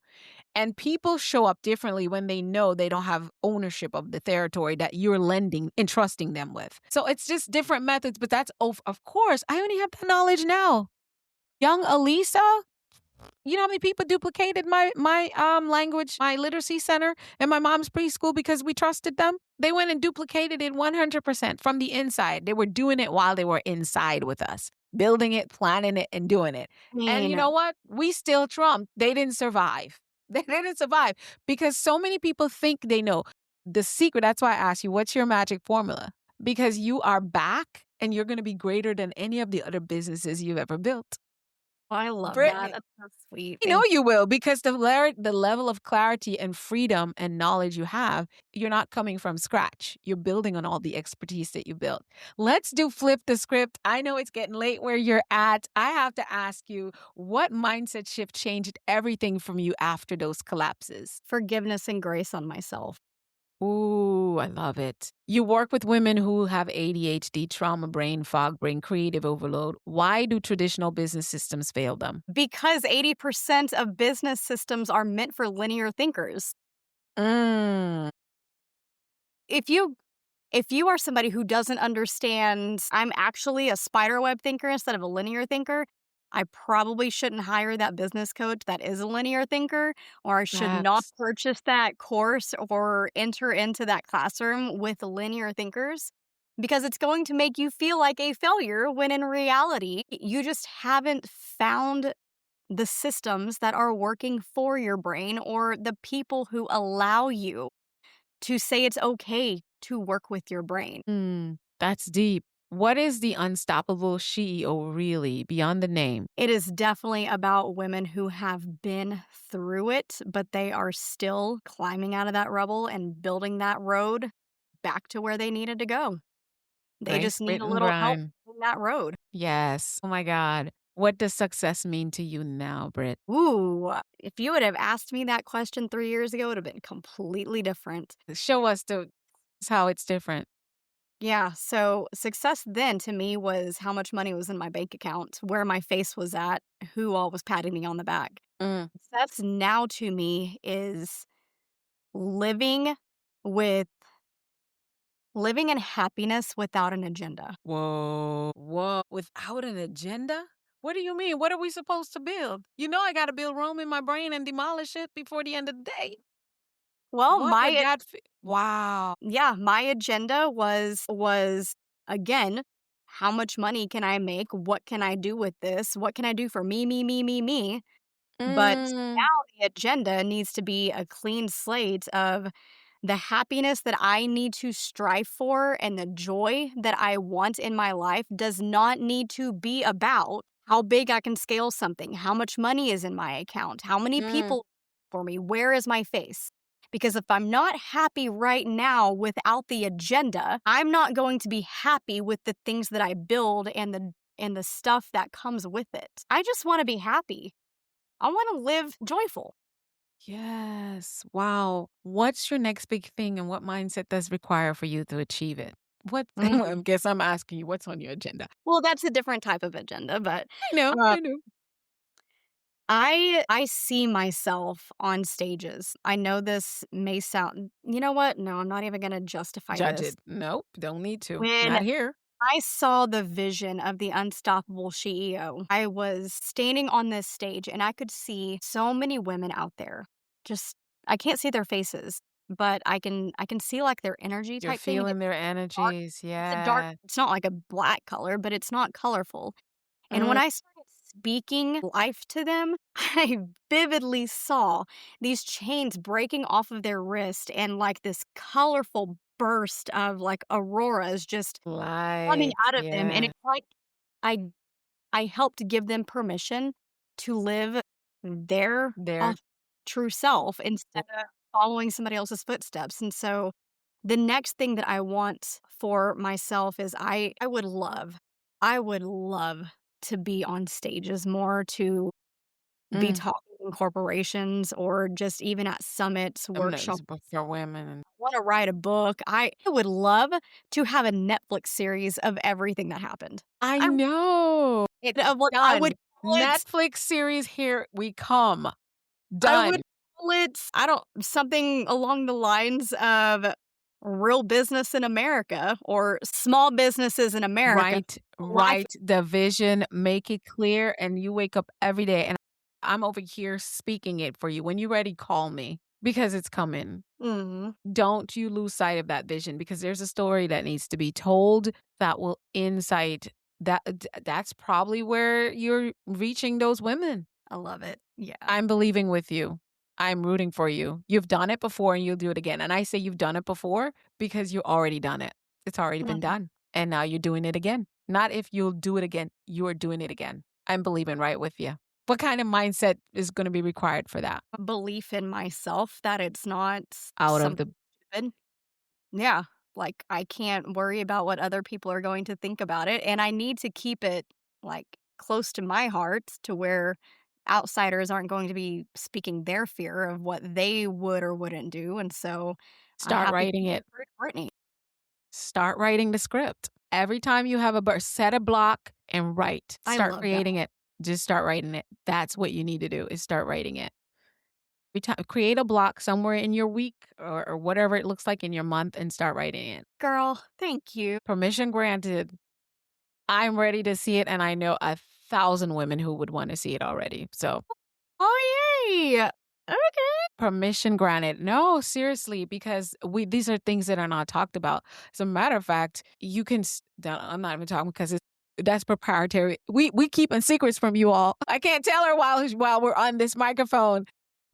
And people show up differently when they know they don't have ownership of the territory that you're entrusting them with. So it's just different methods, but that's, of course, I only have the knowledge now. Young Alisa, you know how many people duplicated my language, my literacy center, and my mom's preschool because we trusted them? They went and duplicated it 100% from the inside. They were doing it while they were inside with us, building it, planning it, and doing it. And you know what? We still trumped. They didn't survive. They didn't survive because so many people think they know the secret. That's why I asked you, what's your magic formula? Because you are back and you're going to be greater than any of the other businesses you've ever built. I love Brittany, that. That's so sweet. I know you will because the level of clarity and freedom and knowledge you have, you're not coming from scratch. You're building on all the expertise that you built. Let's do flip the script. I know it's getting late where you're at. I have to ask you, what mindset shift changed everything from you after those collapses? Forgiveness and grace on myself. Ooh, I love it. You work with women who have ADHD, trauma, brain fog, brain creative overload. Why do traditional business systems fail them? Because 80% of business systems are meant for linear thinkers. Mm. If you are somebody who doesn't understand, I'm actually a spiderweb thinker instead of a linear thinker, I probably shouldn't hire that business coach that is a linear thinker, or I should not Facts. purchase that course or enter into that classroom with linear thinkers because it's going to make you feel like a failure when in reality, you just haven't found the systems that are working for your brain or the people who allow you to say it's okay to work with your brain. That's deep. What is the Unstoppable SheEO really beyond the name? It is definitely about women who have been through it, but they are still climbing out of that rubble and building that road back to where they needed to go. They Grace, just need grit, a and little help grind. in that road. Yes. Oh my God. What does success mean to you now, Britt? Ooh, if you would have asked me that question 3 years ago, it would have been completely different. Show us how it's different. Yeah, so success then to me was how much money was in my bank account, where my face was at, who all was patting me on the back. Mm. Success now to me is living with living in happiness without an agenda. Whoa. Whoa. Without an agenda? What do you mean? What are we supposed to build? You know, I got to build Rome in my brain and demolish it before the end of the day. Well, What would that Wow. my agenda was again, how much money can I make? What can I do with this? What can I do for me, me, me, me, me? But Mm. now the agenda needs to be a clean slate of the happiness that I need to strive for and the joy that I want in my life does not need to be about how big I can scale something, how much money is in my account, how many Mm. people for me, where is my face? Because if I'm not happy right now without the agenda, I'm not going to be happy with the things that I build and the stuff that comes with it. I just want to be happy. I want to live joyful. Yes. Wow. What's your next big thing and what mindset does require for you to achieve it? What I Mhm. guess I'm asking you, what's on your agenda? Well, that's a different type of agenda, but I know, uh, I know. I see myself on stages. I know this may sound, you know what? No, I'm not even going to justify Judge this. it. Nope, don't need to. When Not here. I saw the vision of the Unstoppable SheEO, I was standing on this stage and I could see so many women out there. Just I can't see their faces, but I can see like their energy You're type thing. feeling their Dark. energies. It's a dark. Yeah. It's not like a black color, but it's not colorful. And when Mm. I started speaking life to them, I vividly saw these chains breaking off of their wrist and like this colorful burst of like auroras just coming Light, out of them. And yeah. it's like I I helped give them permission to live their They're true self instead of following somebody else's footsteps. And so the next thing that I want for myself is I would love to be on stages more, to be mm, talking in corporations or just even at summits, workshops. for women. And Want to write a book. I would love to have a Netflix series of everything that happened. I I know. it of what I Done. would call it Netflix series, here we come. I Done. would call it, I don't something along the lines of Real Business in America or Small Businesses in America. Write, Life. write the vision, make it clear, and you wake up every day. And I'm over here speaking it for you. When you're ready, call me because it's coming. Mhm. Don't you lose sight of that vision, because there's a story that needs to be told that will incite that's probably where you're reaching those women. I love it. Yeah. I'm believing with you. I'm rooting for you. You've done it before and you'll do it again. And I say you've done it before because you already done it. It's already been Mhm. done. And now you're doing it again. Not if you'll do it again, you're doing it again. I'm believing right with you. What kind of mindset is going to be required for that? A belief in myself that it's not Out of something the stupid. Yeah. Like I can't worry about what other people are going to think about it. And I need to keep it like close to my heart to where outsiders aren't going to be speaking their fear of what they would or wouldn't do. And so I start have to writing keep it. it Brittany. Start writing the script. Every time you have a burst, set a block and write. I Start love that. creating it. Just start writing it. That's what you need to do, is start writing it. Create a block somewhere in your week, or whatever it looks like in your month, and start writing it. Girl, thank you. Permission granted. I'm ready to see it, and I know 1,000 women who would want to see it already. So Oh, yay. Okay. permission granted. No, seriously, because these are things that are not talked about. As a matter of fact, you can. I'm not even talking because that's proprietary. We keeping secrets from you all. I can't tell her while we're on this microphone.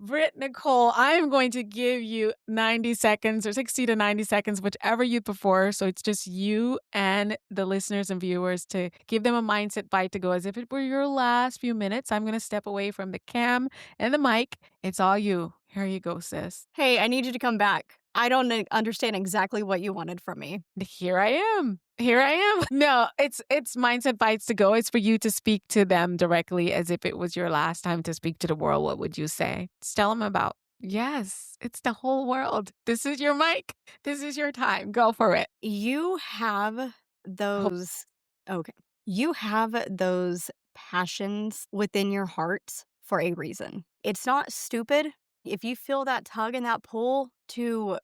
Brit Nicole, I'm going to give you 90 seconds or 60 to 90 seconds, whichever you prefer. So it's just you and the listeners and viewers, to give them a mindset bite to go as if it were your last few minutes. I'm going to step away from the cam and the mic. It's all you. Here you go, sis. Hey, I need you to come back. I don't understand exactly what you wanted from me. Here I am. Here I am. No, it's mindset bites to go. It's for you to speak to them directly as if it was your last time to speak to the world. What would you say? Just tell them about. Yes, it's the whole world. This is your mic. This is your time. Go for it. You have those okay. You have those passions within your heart for a reason. It's not stupid. If you feel that tug and that pull to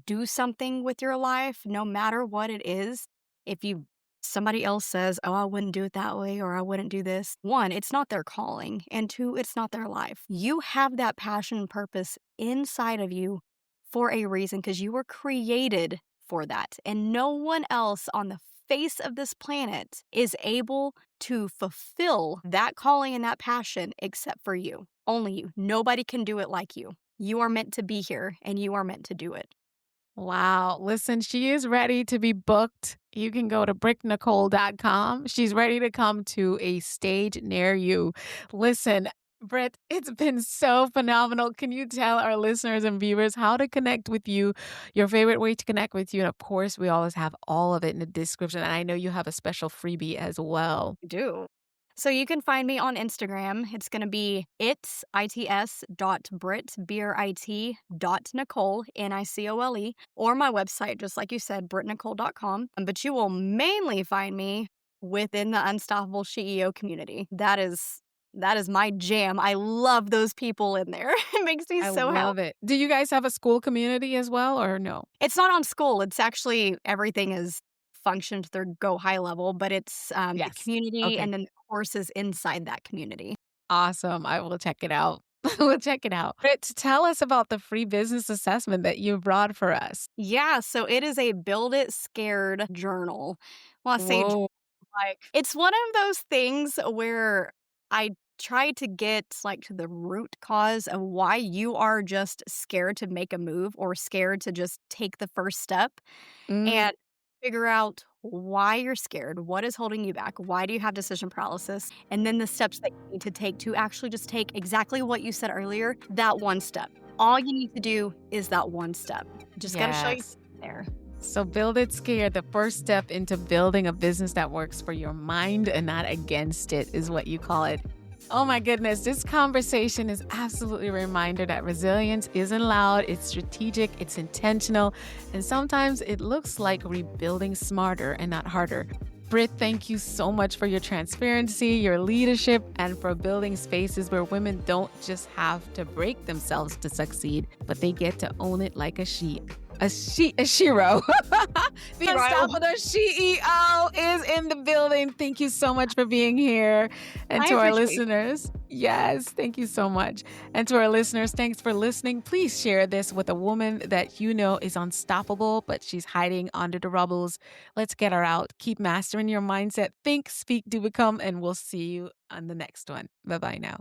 do something with your life, no matter what it is, if you somebody else says, "Oh, I wouldn't do it that way," or "I wouldn't do this." One, it's not their calling, and two, it's not their life. You have that passion and purpose inside of you for a reason because you were created for that. And no one else on the face of this planet is able to fulfill that calling and that passion except for you. Only you. Nobody can do it like you. You are meant to be here and you are meant to do it. Wow. Listen, she is ready to be booked. You can go to BritNicole.com. She's ready to come to a stage near you. Listen, Brit, it's been so phenomenal. Can you tell our listeners and viewers how to connect with you, your favorite way to connect with you? And of course, we always have all of it in the description. And I know you have a special freebie as well. I do. So you can find me on Instagram. It's going to be its.brit, B-R-I-T, Nicole, Nicole, or my website, just like you said, britnicole.com. But you will mainly find me within the Unstoppable SheEO community. That is my jam. I love those people in there. It makes me I so happy. love it. Do you guys have a school community as well, or no? It's not on school. It's actually everything is functioned through Go High Level, but it's the Yes. community Okay. and then the courses inside that community. Awesome. I will check it out. We'll check it out. Brit, tell us about the free business assessment that you brought for us. Yeah, so it is a Build It Scared journal. Well, I say Whoa. like it's one of those things where I try to get like to the root cause of why you are just scared to make a move or scared to just take the first step and figure out why you're scared, what is holding you back, why do you have decision paralysis, and then the steps that you need to take to actually just take exactly what you said earlier, that one step. All you need to do is that one step. Just got to show you there. So build it scared. The first step into building a business that works for your mind and not against it is what you call it. Oh my goodness, this conversation is absolutely a reminder that resilience isn't loud, it's strategic, it's intentional, and sometimes it looks like rebuilding smarter and not harder. Brit, thank you so much for your transparency, your leadership, and for building spaces where women don't just have to break themselves to succeed, but they get to own it like a SheEO. The Unstoppable SheEO is in the building. Thank you so much for being here. And to our listeners, yes, thank you so much. And to our listeners, thanks for listening. Please share this with a woman that you know is unstoppable, but she's hiding under the rubbles. Let's get her out. Keep mastering your mindset. Think, speak, do, become, and we'll see you on the next one. Bye-bye now.